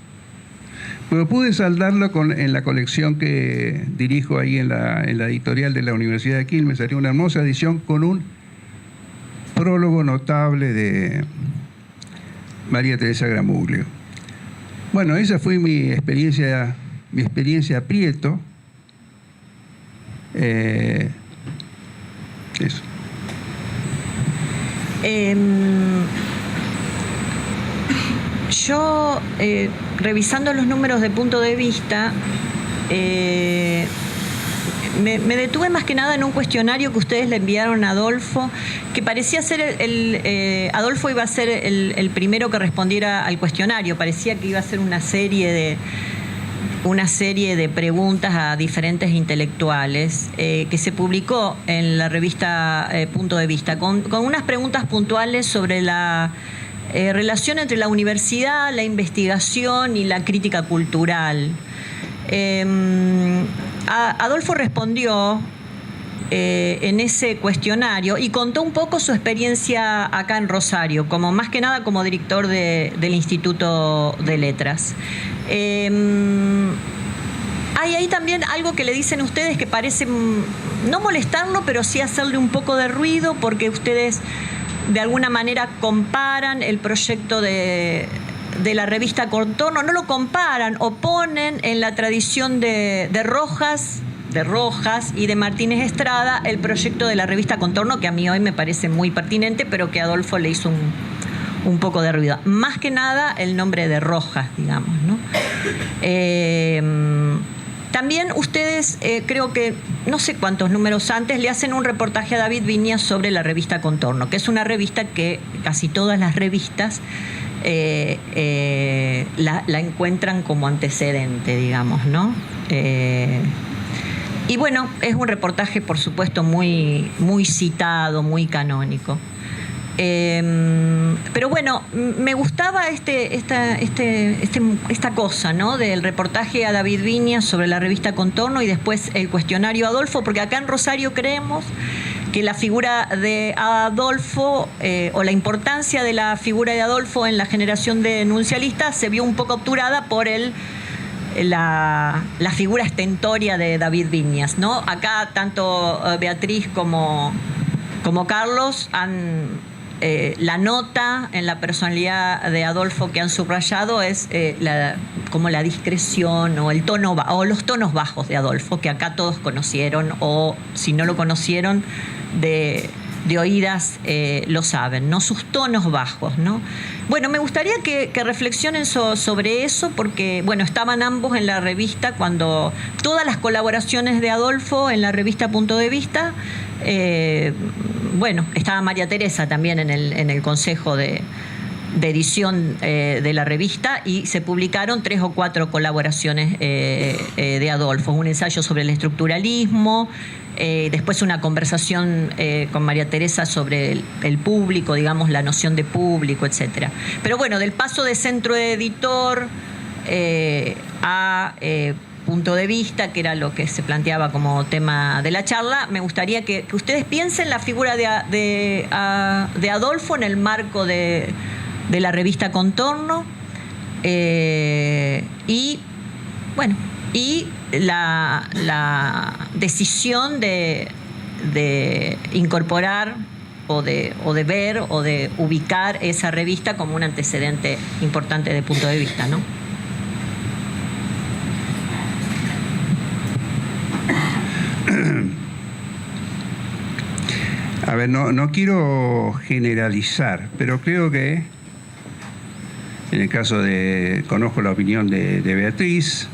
Pero pude saldarlo en la colección que dirijo ahí en la editorial de la Universidad de Quilmes. Salió una hermosa edición con un prólogo notable de María Teresa Gramuglio. Bueno, esa fue mi experiencia Prieto. Eso. Yo, revisando los números de Punto de Vista, me detuve más que nada en un cuestionario que ustedes le enviaron a Adolfo, que parecía ser Adolfo iba a ser el primero que respondiera al cuestionario. Parecía que iba a ser una serie de preguntas a diferentes intelectuales que se publicó en la revista Punto de Vista, con unas preguntas puntuales sobre la relación entre la universidad, la investigación y la crítica cultural. Adolfo respondió en ese cuestionario y contó un poco su experiencia acá en Rosario, más que nada como director del Instituto de Letras. Hay ahí también algo que le dicen ustedes que parece no molestarlo, pero sí hacerle un poco de ruido, porque ustedes de alguna manera comparan el proyecto de la revista Contorno, no lo comparan, oponen en la tradición de Rojas y de Martínez Estrada el proyecto de la revista Contorno, que a mí hoy me parece muy pertinente, pero que Adolfo le hizo un poco de ruido. Más que nada el nombre de Rojas, digamos, ¿no? También ustedes, creo que no sé cuántos números antes, le hacen un reportaje a David Viñas sobre la revista Contorno, que es una revista que casi todas las revistas la encuentran como antecedente, digamos, ¿no? Y bueno, es un reportaje, por supuesto, muy, muy citado, muy canónico. Pero bueno, me gustaba esta cosa, ¿no? Del reportaje a David Viñas sobre la revista Contorno y después el cuestionario a Adolfo, porque acá en Rosario creemos que la figura de Adolfo o la importancia de la figura de Adolfo en la generación de enuncialistas se vio un poco obturada por la figura estentoria de David Viñas, ¿no? Acá tanto Beatriz como Carlos han la nota en la personalidad de Adolfo que han subrayado es como la discreción o el tono o los tonos bajos de Adolfo, que acá todos conocieron, o si no lo conocieron de oídas lo saben, ¿no? Sus tonos bajos, ¿no? Bueno, me gustaría que reflexionen sobre eso, porque bueno, estaban ambos en la revista cuando todas las colaboraciones de Adolfo en la revista Punto de Vista. Bueno, estaba María Teresa también en el consejo de edición de la revista, y se publicaron 3 o 4 colaboraciones de Adolfo. Un ensayo sobre el estructuralismo, después una conversación con María Teresa sobre el público, digamos, la noción de público, etc. Pero bueno, del paso de centro de editor a Punto de Vista, que era lo que se planteaba como tema de la charla, me gustaría que ustedes piensen la figura de Adolfo en el marco de la revista Contorno, y bueno, y la decisión de incorporar o de ver o de ubicar esa revista como un antecedente importante de Punto de Vista, ¿no? A ver, no quiero generalizar, pero creo que en el caso conozco la opinión de Beatriz.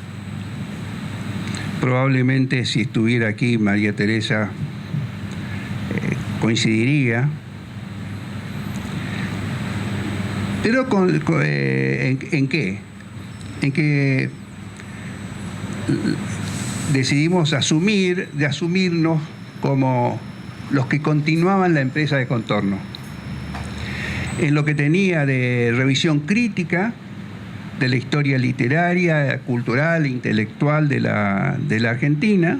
Probablemente si estuviera aquí María Teresa coincidiría. Pero ¿en qué? En que decidimos asumirnos como los que continuaban la empresa de Contorno, en lo que tenía de revisión crítica de la historia literaria, cultural, intelectual de la Argentina,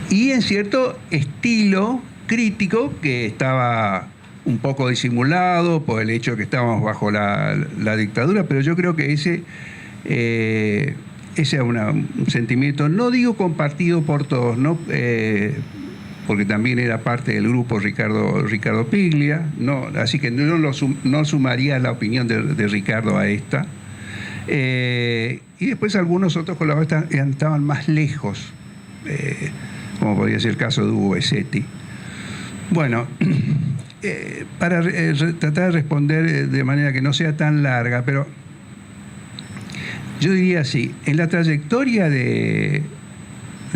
y en cierto estilo crítico que estaba un poco disimulado por el hecho de que estábamos bajo la dictadura, pero yo creo que ese es un sentimiento, no digo compartido por todos, ¿no? Porque también era parte del grupo Ricardo Piglia, ¿no? Así que no sumaría la opinión de Ricardo a esta. Y después algunos otros colaboradores estaban más lejos, como podría ser el caso de Hugo Besetti. Bueno, para tratar de responder de manera que no sea tan larga, pero yo diría así, en la trayectoria de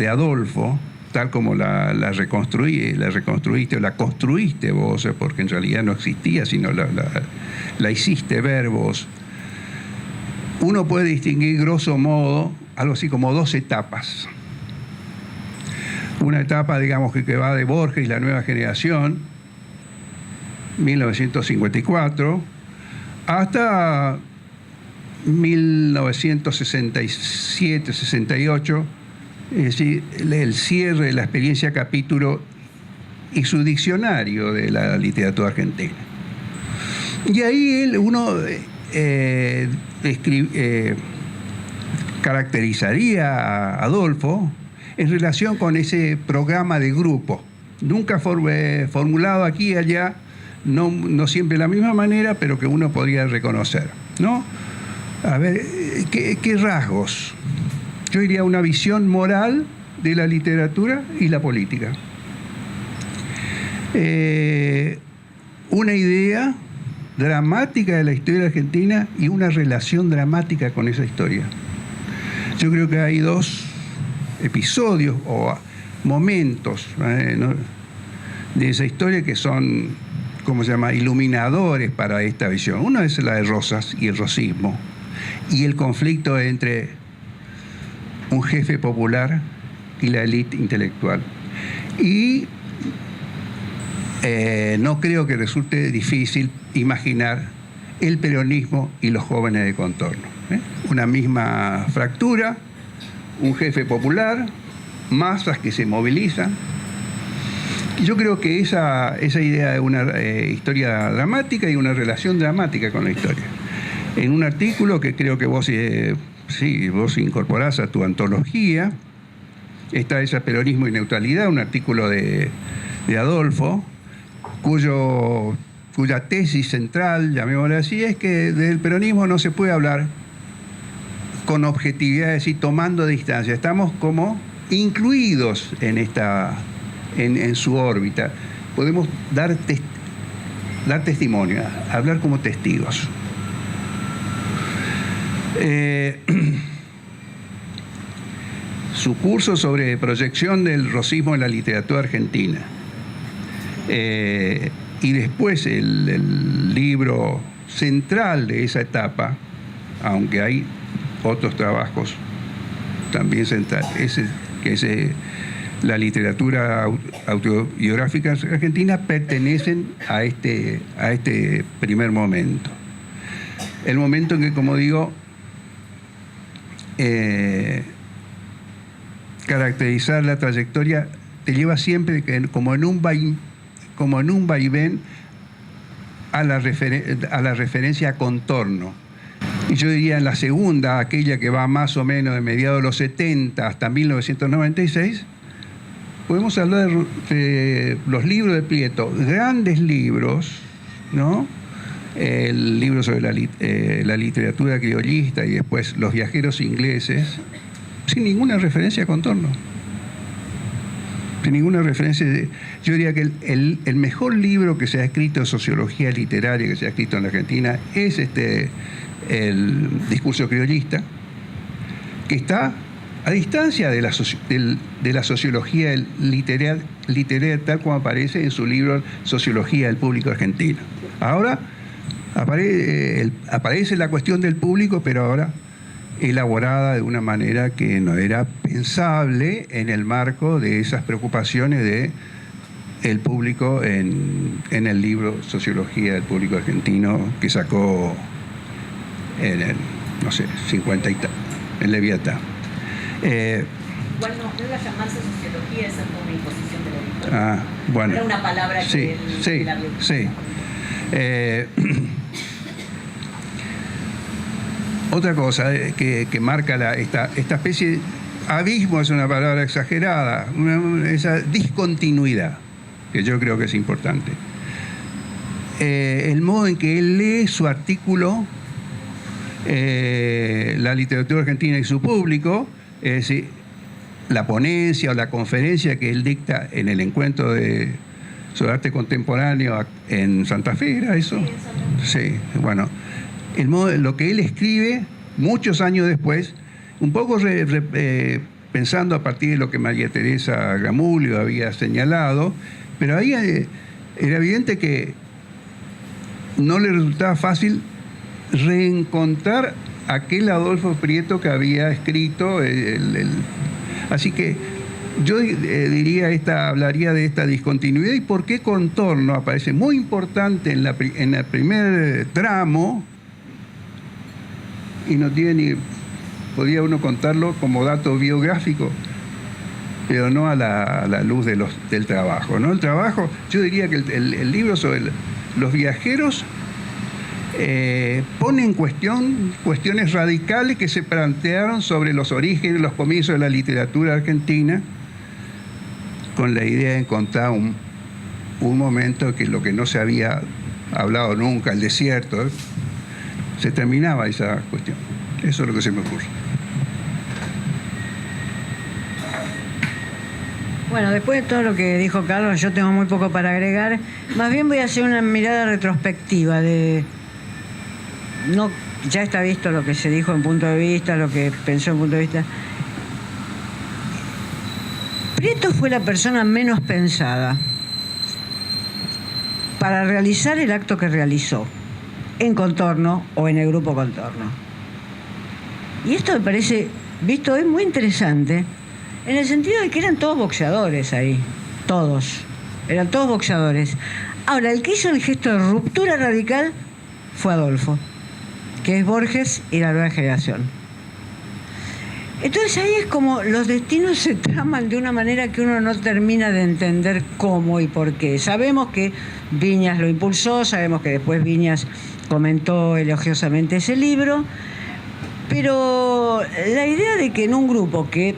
Adolfo, tal como la reconstruiste o la construiste vos, porque en realidad no existía, sino la hiciste ver vos, uno puede distinguir grosso modo algo así como 2 etapas. Una etapa, digamos, que va de Borges y la nueva generación, 1954, hasta 1967-68, es decir, el cierre de la experiencia capítulo y su diccionario de la literatura argentina. Y ahí uno caracterizaría a Adolfo en relación con ese programa de grupo, nunca formulado aquí y allá, no siempre de la misma manera, pero que uno podría reconocer, ¿no? A ver, ¿qué rasgos? Yo diría una visión moral de la literatura y la política. Una idea dramática de la historia argentina y una relación dramática con esa historia. Yo creo que hay 2 episodios o momentos ¿no? de esa historia que son, ¿cómo se llama?, iluminadores para esta visión. Uno es la de Rosas y el rosismo y el conflicto entre un jefe popular y la élite intelectual. Y no creo que resulte difícil imaginar el peronismo y los jóvenes de contorno. Una misma fractura, un jefe popular, masas que se movilizan. Yo creo que esa idea de una historia dramática y una relación dramática con la historia. En un artículo que creo que vos incorporás a tu antología, está ese Peronismo y Neutralidad, un artículo de Adolfo, cuya tesis central, llamémosla así, es que del peronismo no se puede hablar con objetividad, es decir, tomando distancia. Estamos como incluidos en su órbita. Podemos dar testimonio, hablar como testigos. Su curso sobre proyección del rosismo en la literatura argentina. Y después el libro central de esa etapa, aunque hay otros trabajos también centrales, la literatura autobiográfica argentina, pertenecen a este primer momento. El momento en que, como digo, caracterizar la trayectoria te lleva siempre como en un vaivén a la referencia a contorno. Y yo diría en la segunda, aquella que va más o menos de mediados de los 70 hasta 1996, podemos hablar de los libros de Prieto, grandes libros, ¿no? El libro sobre la literatura criollista y después Los viajeros ingleses, sin ninguna referencia a contorno. Sin ninguna referencia. Yo diría que el mejor libro que se ha escrito de sociología literaria que se ha escrito en la Argentina es el discurso criollista, que está a distancia de la sociología literaria tal como aparece en su libro Sociología del Público Argentino. Ahora aparece la cuestión del público, pero ahora elaborada de una manera que no era pensable en el marco de esas preocupaciones del público en el libro Sociología del Público Argentino que sacó en el, 50 y tal, en Leviatán. Igual no debe llamarse sociología, esa fue una imposición de la dictadura. Bueno. Era una palabra que Sí, sí, él había usado. sí. Otra cosa que marca esta especie, abismo es una palabra exagerada, esa discontinuidad, que yo creo que es importante. El modo en que él lee su artículo, la literatura argentina y su público, es decir, la ponencia o la conferencia que él dicta en el encuentro sobre arte contemporáneo en Santa Fe, ¿era eso? Sí, bueno. Lo que él escribe muchos años después, un poco pensando a partir de lo que María Teresa Gamulio había señalado, pero ahí era evidente que no le resultaba fácil reencontrar aquel Adolfo Prieto que había escrito. Así que yo hablaría de esta discontinuidad y por qué Contorno aparece muy importante en el primer tramo y no tiene podría uno contarlo como dato biográfico, pero no a la luz del trabajo, ¿no? El trabajo, yo diría que el libro sobre los viajeros pone en cuestión cuestiones radicales que se plantearon sobre los orígenes, los comienzos de la literatura argentina, con la idea de encontrar un momento que lo que no se había hablado nunca, el desierto, se terminaba esa cuestión. Eso es lo que se me ocurre. Bueno, después de todo lo que dijo Carlos, yo tengo muy poco para agregar. Más bien voy a hacer una mirada retrospectiva ya está visto lo que se dijo en punto de vista, lo que pensó en punto de vista. Prieto fue la persona menos pensada para realizar el acto que realizó en Contorno o en el grupo Contorno. Y esto me parece, visto hoy, muy interesante, en el sentido de que eran todos boxeadores ahí, eran todos boxeadores. Ahora, el que hizo el gesto de ruptura radical fue Adolfo, que es Borges y la nueva generación. Entonces ahí es como los destinos se traman de una manera que uno no termina de entender cómo y por qué. Sabemos que Viñas lo impulsó, sabemos que después Viñas comentó elogiosamente ese libro, pero la idea de que en un grupo que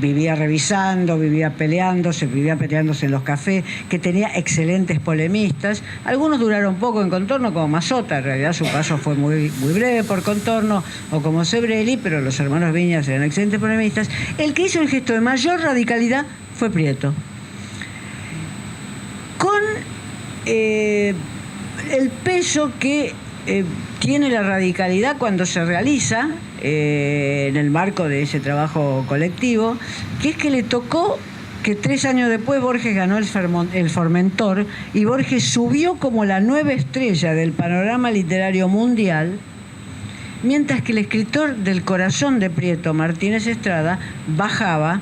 vivía revisando, vivía peleándose en los cafés, que tenía excelentes polemistas. Algunos duraron poco en Contorno, como Mazzotta, en realidad su paso fue muy, muy breve por Contorno, o como Sebrelli, pero los hermanos Viñas eran excelentes polemistas. El que hizo el gesto de mayor radicalidad fue Prieto. Con el peso que tiene la radicalidad cuando se realiza en el marco de ese trabajo colectivo, que es que le tocó que 3 años después Borges ganó el Formentor y Borges subió como la nueva estrella del panorama literario mundial, mientras que el escritor del corazón de Prieto, Martínez Estrada, bajaba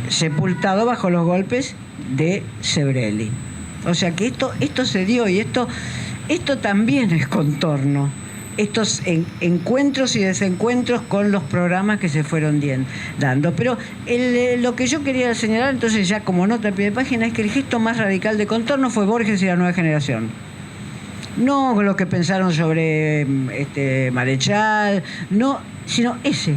sepultado bajo los golpes de Sebrelli. O sea que esto se dio, y esto también es Contorno. Estos encuentros y desencuentros con los programas que se fueron dando. Pero lo que yo quería señalar, entonces, ya como nota a pie de página, es que el gesto más radical de Contorno fue Borges y la nueva generación. No lo que pensaron sobre Marechal, no, sino ese,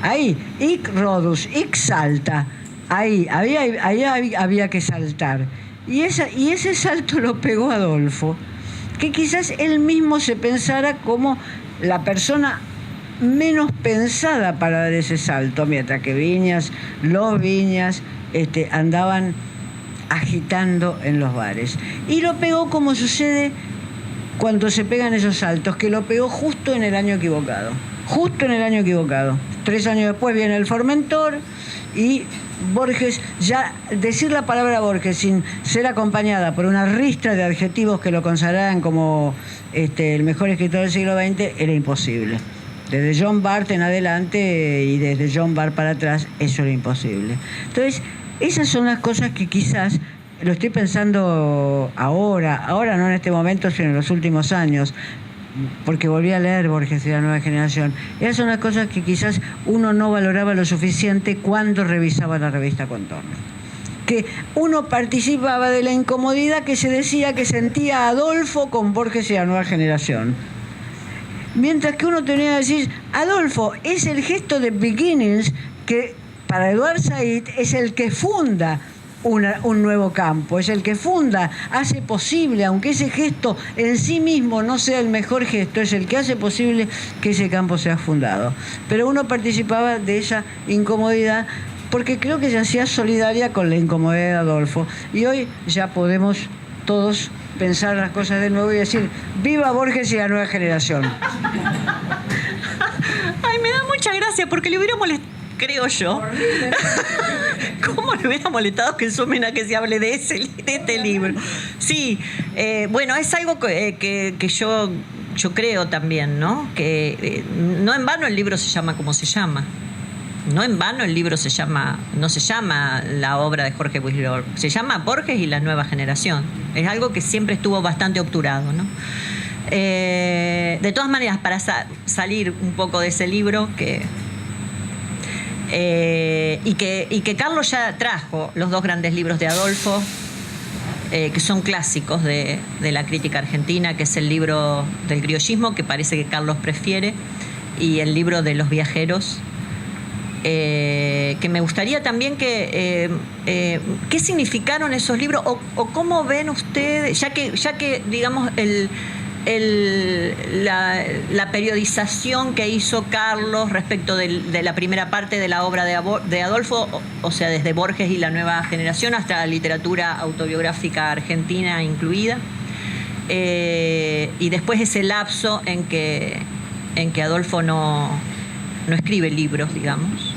ahí, hic Rodus, hic salta, ahí había que saltar. Y ese salto lo pegó Adolfo, que quizás él mismo se pensara como la persona menos pensada para dar ese salto, mientras que los Viñas andaban agitando en los bares. Y lo pegó como sucede cuando se pegan esos saltos, que lo pegó justo en el año equivocado. 3 años después viene el Formentor y Borges, ya decir la palabra Borges sin ser acompañada por una ristra de adjetivos que lo consagraran como el mejor escritor del siglo XX era imposible. Desde John Bart en adelante y desde John Bart para atrás, eso era imposible. Entonces, esas son las cosas que quizás, lo estoy pensando ahora no en este momento, sino en los últimos años, porque volví a leer Borges y la nueva generación. Esas son las cosas que quizás uno no valoraba lo suficiente cuando revisaba la revista Contorno. que uno participaba de la incomodidad que se decía que sentía Adolfo con Borges y la nueva generación. Mientras que uno tenía que decir, Adolfo es el gesto de beginnings que para Edward Said es el que funda un nuevo campo, es el que funda, hace posible, aunque ese gesto en sí mismo no sea el mejor gesto, es el que hace posible que ese campo sea fundado. Pero uno participaba de esa incomodidad porque creo que se hacía solidaria con la incomodidad de Adolfo. Y hoy ya podemos todos pensar las cosas de nuevo y decir, ¡viva Borges y la nueva generación! Ay, me da mucha gracia porque le hubiera molestado, creo yo. ¿Cómo le hubiera molestado que en su homenaje se hable de este libro? Sí, bueno, es algo que yo creo también, ¿no? Que no en vano el libro se llama como se llama. No en vano el libro no se llama La obra de Jorge Buix Lord, se llama Borges y la nueva generación. Es algo que siempre estuvo bastante obturado, ¿no? De todas maneras, para salir un poco de ese libro y que Carlos ya trajo los dos grandes libros de Adolfo, que son clásicos de la crítica argentina, que es el libro del criollismo, que parece que Carlos prefiere, y el libro de los viajeros, que me gustaría también que qué significaron esos libros o cómo ven ustedes, ya que digamos la periodización que hizo Carlos respecto de la primera parte de la obra de Adolfo, o sea, desde Borges y la nueva generación hasta la literatura autobiográfica argentina incluida, y después ese lapso en que Adolfo no escribe libros, digamos.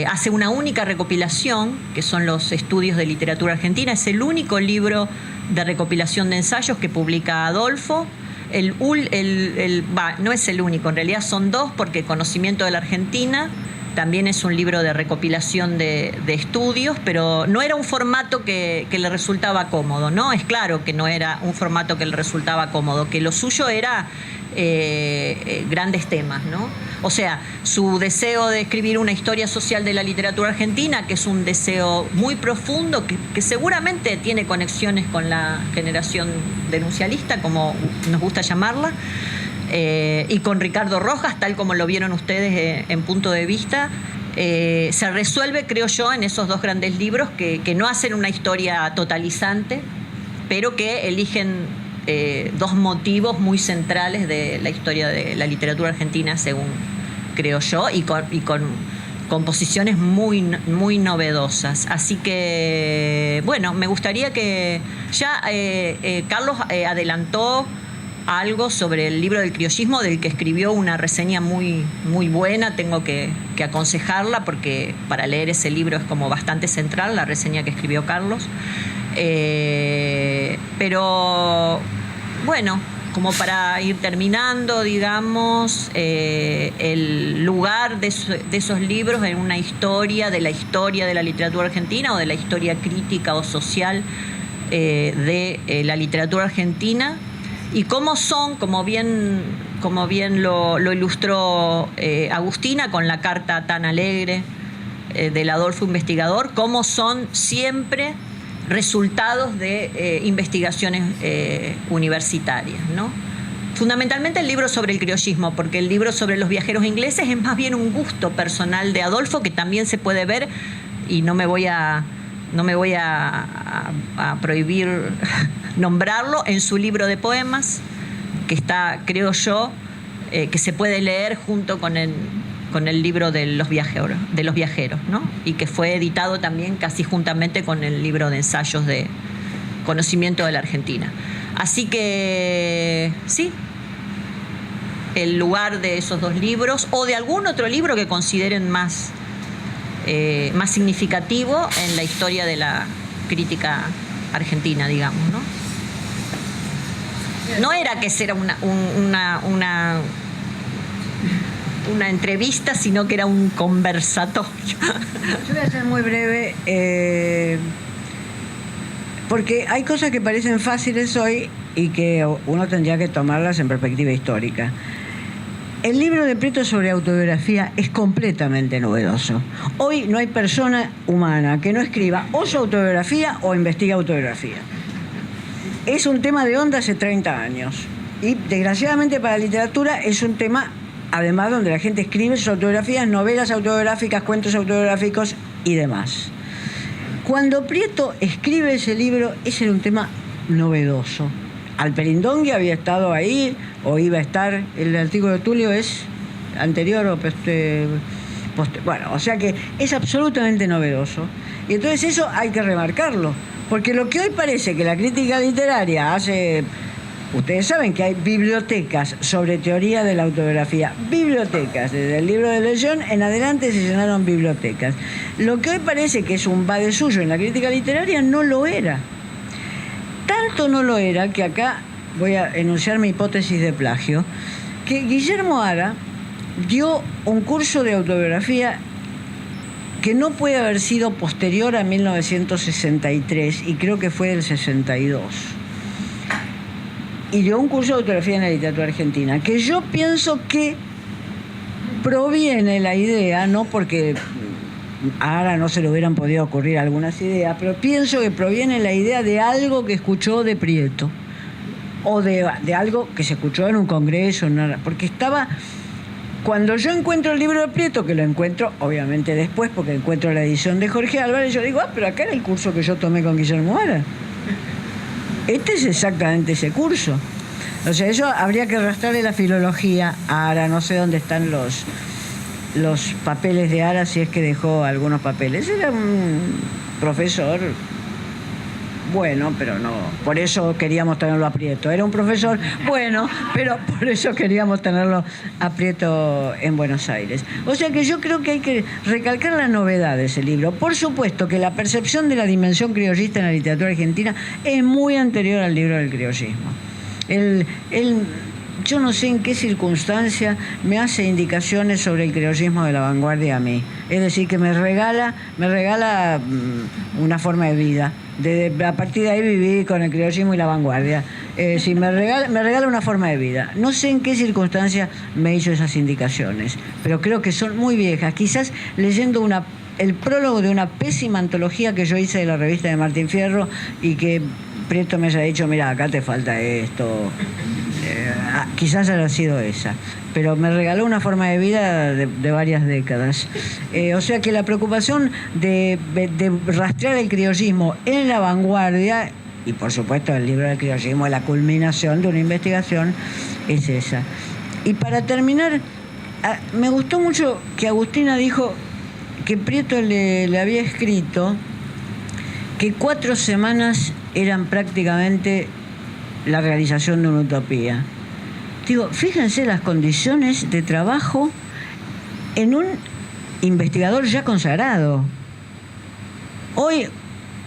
Hace una única recopilación, que son los estudios de literatura argentina. Es el único libro de recopilación de ensayos que publica Adolfo. No es el único, en realidad son dos, porque Conocimiento de la Argentina también es un libro de recopilación de estudios, pero no era un formato que le resultaba cómodo, ¿no? Es claro que no era un formato que le resultaba cómodo, que lo suyo era grandes temas, ¿no? O sea, su deseo de escribir una historia social de la literatura argentina, que es un deseo muy profundo, que seguramente tiene conexiones con la generación denuncialista, como nos gusta llamarla, y con Ricardo Rojas, tal como lo vieron ustedes en Punto de Vista, se resuelve, creo yo, en esos dos grandes libros que no hacen una historia totalizante, pero que eligen dos motivos muy centrales de la historia de la literatura argentina, según creo yo, y con composiciones muy, muy novedosas. Así que, bueno, me gustaría que ya Carlos adelantó algo sobre el libro del criollismo, del que escribió una reseña muy, muy buena. Tengo que aconsejarla, porque para leer ese libro es como bastante central la reseña que escribió Carlos. Pero bueno, como para ir terminando, digamos, el lugar de esos libros en una historia de la literatura argentina, o de la historia crítica o social de la literatura argentina, y cómo son, como bien lo ilustró Agustina con la carta tan alegre del Adolfo investigador, cómo son siempre resultados de investigaciones universitarias, ¿no? Fundamentalmente el libro sobre el criollismo, porque el libro sobre los viajeros ingleses es más bien un gusto personal de Adolfo, que también se puede ver, y no me voy a prohibir nombrarlo, en su libro de poemas, que está, creo yo, que se puede leer junto con el libro de los viajeros, ¿no? Y que fue editado también casi juntamente con el libro de ensayos de Conocimiento de la Argentina. Así que sí, el lugar de esos dos libros, o de algún otro libro que consideren más significativo en la historia de la crítica argentina, digamos, ¿no? No era que sea una entrevista, sino que era un conversatorio. Yo voy a ser muy breve, porque hay cosas que parecen fáciles hoy y que uno tendría que tomarlas en perspectiva histórica. El libro de Prieto sobre autobiografía es completamente novedoso. Hoy no hay persona humana que no escriba o su autobiografía o investigue autobiografía. Es un tema de onda hace 30 años. Y desgraciadamente para la literatura es un tema, además, donde la gente escribe sus autobiografías, novelas autobiográficas, cuentos autobiográficos y demás. Cuando Prieto escribe ese libro, ese era un tema novedoso. Alperindongui había estado ahí, o iba a estar. El artículo de Tulio es anterior o bueno, o sea que es absolutamente novedoso. Y entonces eso hay que remarcarlo, porque lo que hoy parece que la crítica literaria hace... Ustedes saben que hay bibliotecas sobre teoría de la autobiografía. Bibliotecas. Desde el libro de Lejeune en adelante se llenaron bibliotecas. Lo que hoy parece que es un va de suyo en la crítica literaria no lo era. Tanto no lo era que acá voy a enunciar mi hipótesis de plagio, que Guillermo Ara dio un curso de autobiografía que no puede haber sido posterior a 1963 y creo que fue del 62. Y dio un curso de autobiografía en la literatura argentina, que yo pienso que proviene la idea, no porque a Ara no se le hubieran podido ocurrir algunas ideas, pero pienso que proviene la idea de algo que escuchó de Prieto, o de algo que se escuchó en un congreso, porque estaba... Cuando yo encuentro el libro de Prieto, que lo encuentro obviamente después, porque encuentro la edición de Jorge Álvarez, yo digo, pero acá era el curso que yo tomé con Guillermo Ara. Este es exactamente ese curso. O sea, eso habría que arrastrarle la filología a Ara. No sé dónde están los papeles de Ara, si es que dejó algunos papeles. Era un profesor bueno, pero no... Por eso queríamos tenerlo a Prieto. Era un profesor bueno, pero por eso queríamos tenerlo a Prieto en Buenos Aires. O sea que yo creo que hay que recalcar la novedad de ese libro. Por supuesto que la percepción de la dimensión criollista en la literatura argentina es muy anterior al libro del criollismo. Yo no sé en qué circunstancia me hace indicaciones sobre el criollismo de la vanguardia a mí. Es decir, que me regala una forma de vida. A partir de ahí viví con el criollismo y la vanguardia. Sí, me regala una forma de vida. No sé en qué circunstancia me hizo esas indicaciones, pero creo que son muy viejas. Quizás leyendo el prólogo de una pésima antología que yo hice de la revista de Martín Fierro y que Prieto me haya dicho, mira, acá te falta esto... quizás haya sido esa, pero me regaló una forma de vida de varias décadas. O sea que la preocupación de rastrear el criollismo en la vanguardia, y por supuesto el libro del criollismo es la culminación de una investigación, es esa. Y para terminar, me gustó mucho que Agustina dijo que Prieto le había escrito que 4 semanas eran prácticamente la realización de una utopía. Digo, fíjense las condiciones de trabajo en un investigador ya consagrado. Hoy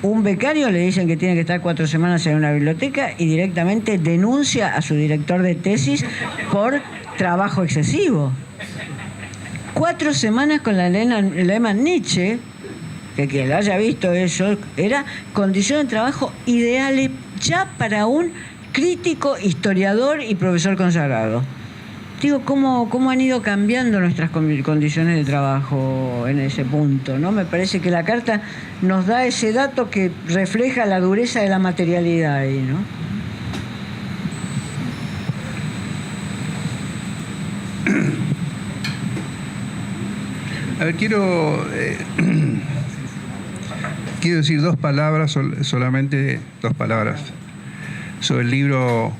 un becario le dicen que tiene que estar 4 semanas en una biblioteca y directamente denuncia a su director de tesis por trabajo excesivo. 4 semanas con la Lehmann Nietzsche, que quien lo haya visto eso, era condiciones de trabajo ideales ya para un crítico, historiador y profesor consagrado. Digo, ¿cómo han ido cambiando nuestras condiciones de trabajo en ese punto, ¿no? Me parece que la carta nos da ese dato que refleja la dureza de la materialidad ahí, ¿no? A ver, quiero decir 2 palabras, solamente 2 palabras, sobre el libro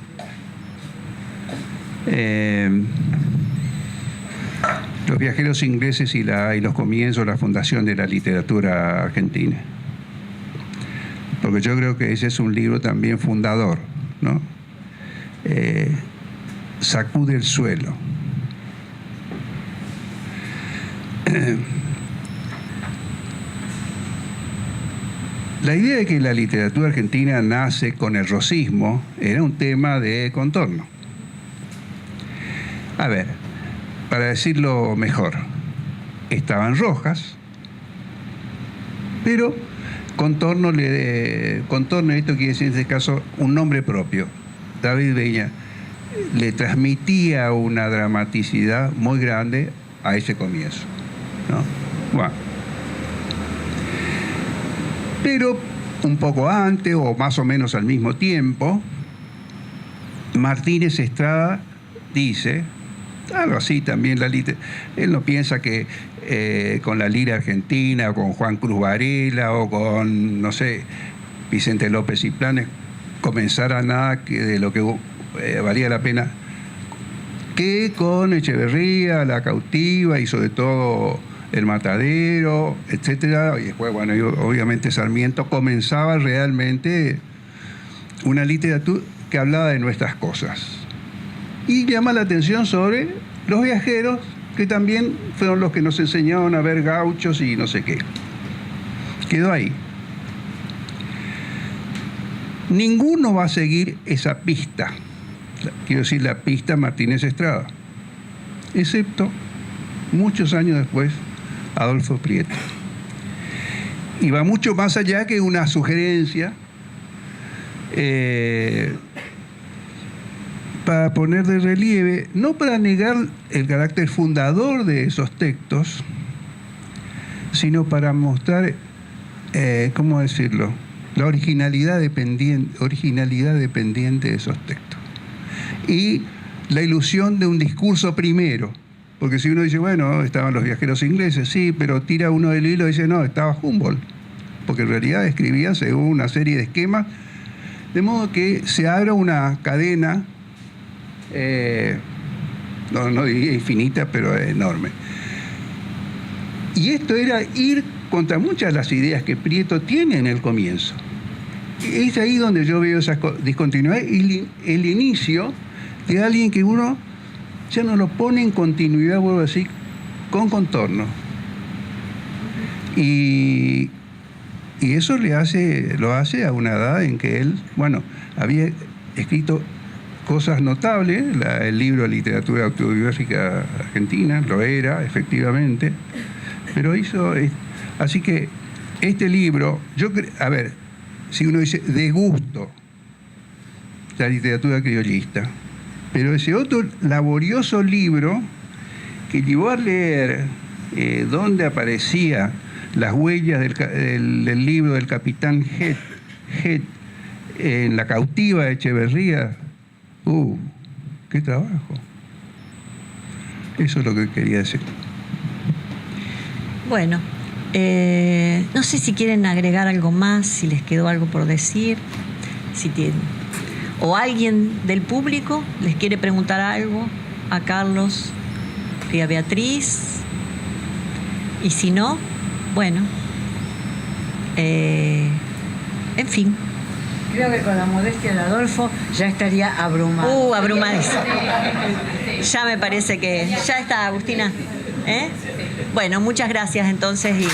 Los viajeros ingleses y los comienzos, la fundación de la literatura argentina. Porque yo creo que ese es un libro también fundador, ¿no? Sacude el suelo. La idea de que la literatura argentina nace con el rosismo era un tema de Contorno. A ver, para decirlo mejor, estaban Rojas, pero Contorno, esto quiere decir en este caso un nombre propio, David Beña, le transmitía una dramaticidad muy grande a ese comienzo, ¿no? Bueno. Pero un poco antes, o más o menos al mismo tiempo, Martínez Estrada dice, algo así también, él no piensa que con la Lira Argentina, o con Juan Cruz Varela, o con, no sé, Vicente López y Planes, comenzara nada de lo que valía la pena, que con Echeverría, La Cautiva y sobre todo El Matadero, etcétera, y después, bueno, obviamente Sarmiento, comenzaba realmente una literatura que hablaba de nuestras cosas. Y llama la atención sobre los viajeros, que también fueron los que nos enseñaron a ver gauchos y no sé qué. Quedó ahí. Ninguno va a seguir esa pista, quiero decir, la pista Martínez Estrada, excepto, muchos años después, Adolfo Prieto. Y va mucho más allá que una sugerencia para poner de relieve, no para negar el carácter fundador de esos textos, sino para mostrar, ¿cómo decirlo?, la originalidad dependiente de esos textos. Y la ilusión de un discurso primero. Porque si uno dice, bueno, estaban los viajeros ingleses, sí, pero tira uno del hilo y dice, no, estaba Humboldt. Porque en realidad escribía según una serie de esquemas, de modo que se abre una cadena, no diría infinita, pero enorme. Y esto era ir contra muchas de las ideas que Prieto tiene en el comienzo. Es ahí donde yo veo esa discontinuidad y el inicio de alguien que uno ya no lo pone en continuidad, vuelvo a decir, con contorno. Y eso lo hace a una edad en que él, bueno, había escrito cosas notables, el libro de literatura autobiográfica argentina, lo era, efectivamente, pero hizo... Así que este libro, a ver, si uno dice de gusto, la literatura criollista, pero ese otro laborioso libro que llevó a leer donde aparecía las huellas del libro del capitán Head en La Cautiva de Echeverría, ¡qué trabajo! Eso es lo que quería decir. Bueno, no sé si quieren agregar algo más, si les quedó algo por decir, si tienen. O alguien del público les quiere preguntar algo a Carlos y a Beatriz. Y si no, bueno, en fin. Creo que con la modestia de Adolfo ya estaría abrumado. Abrumadísimo. Ya me parece que... Ya está, Agustina. Bueno, muchas gracias entonces y...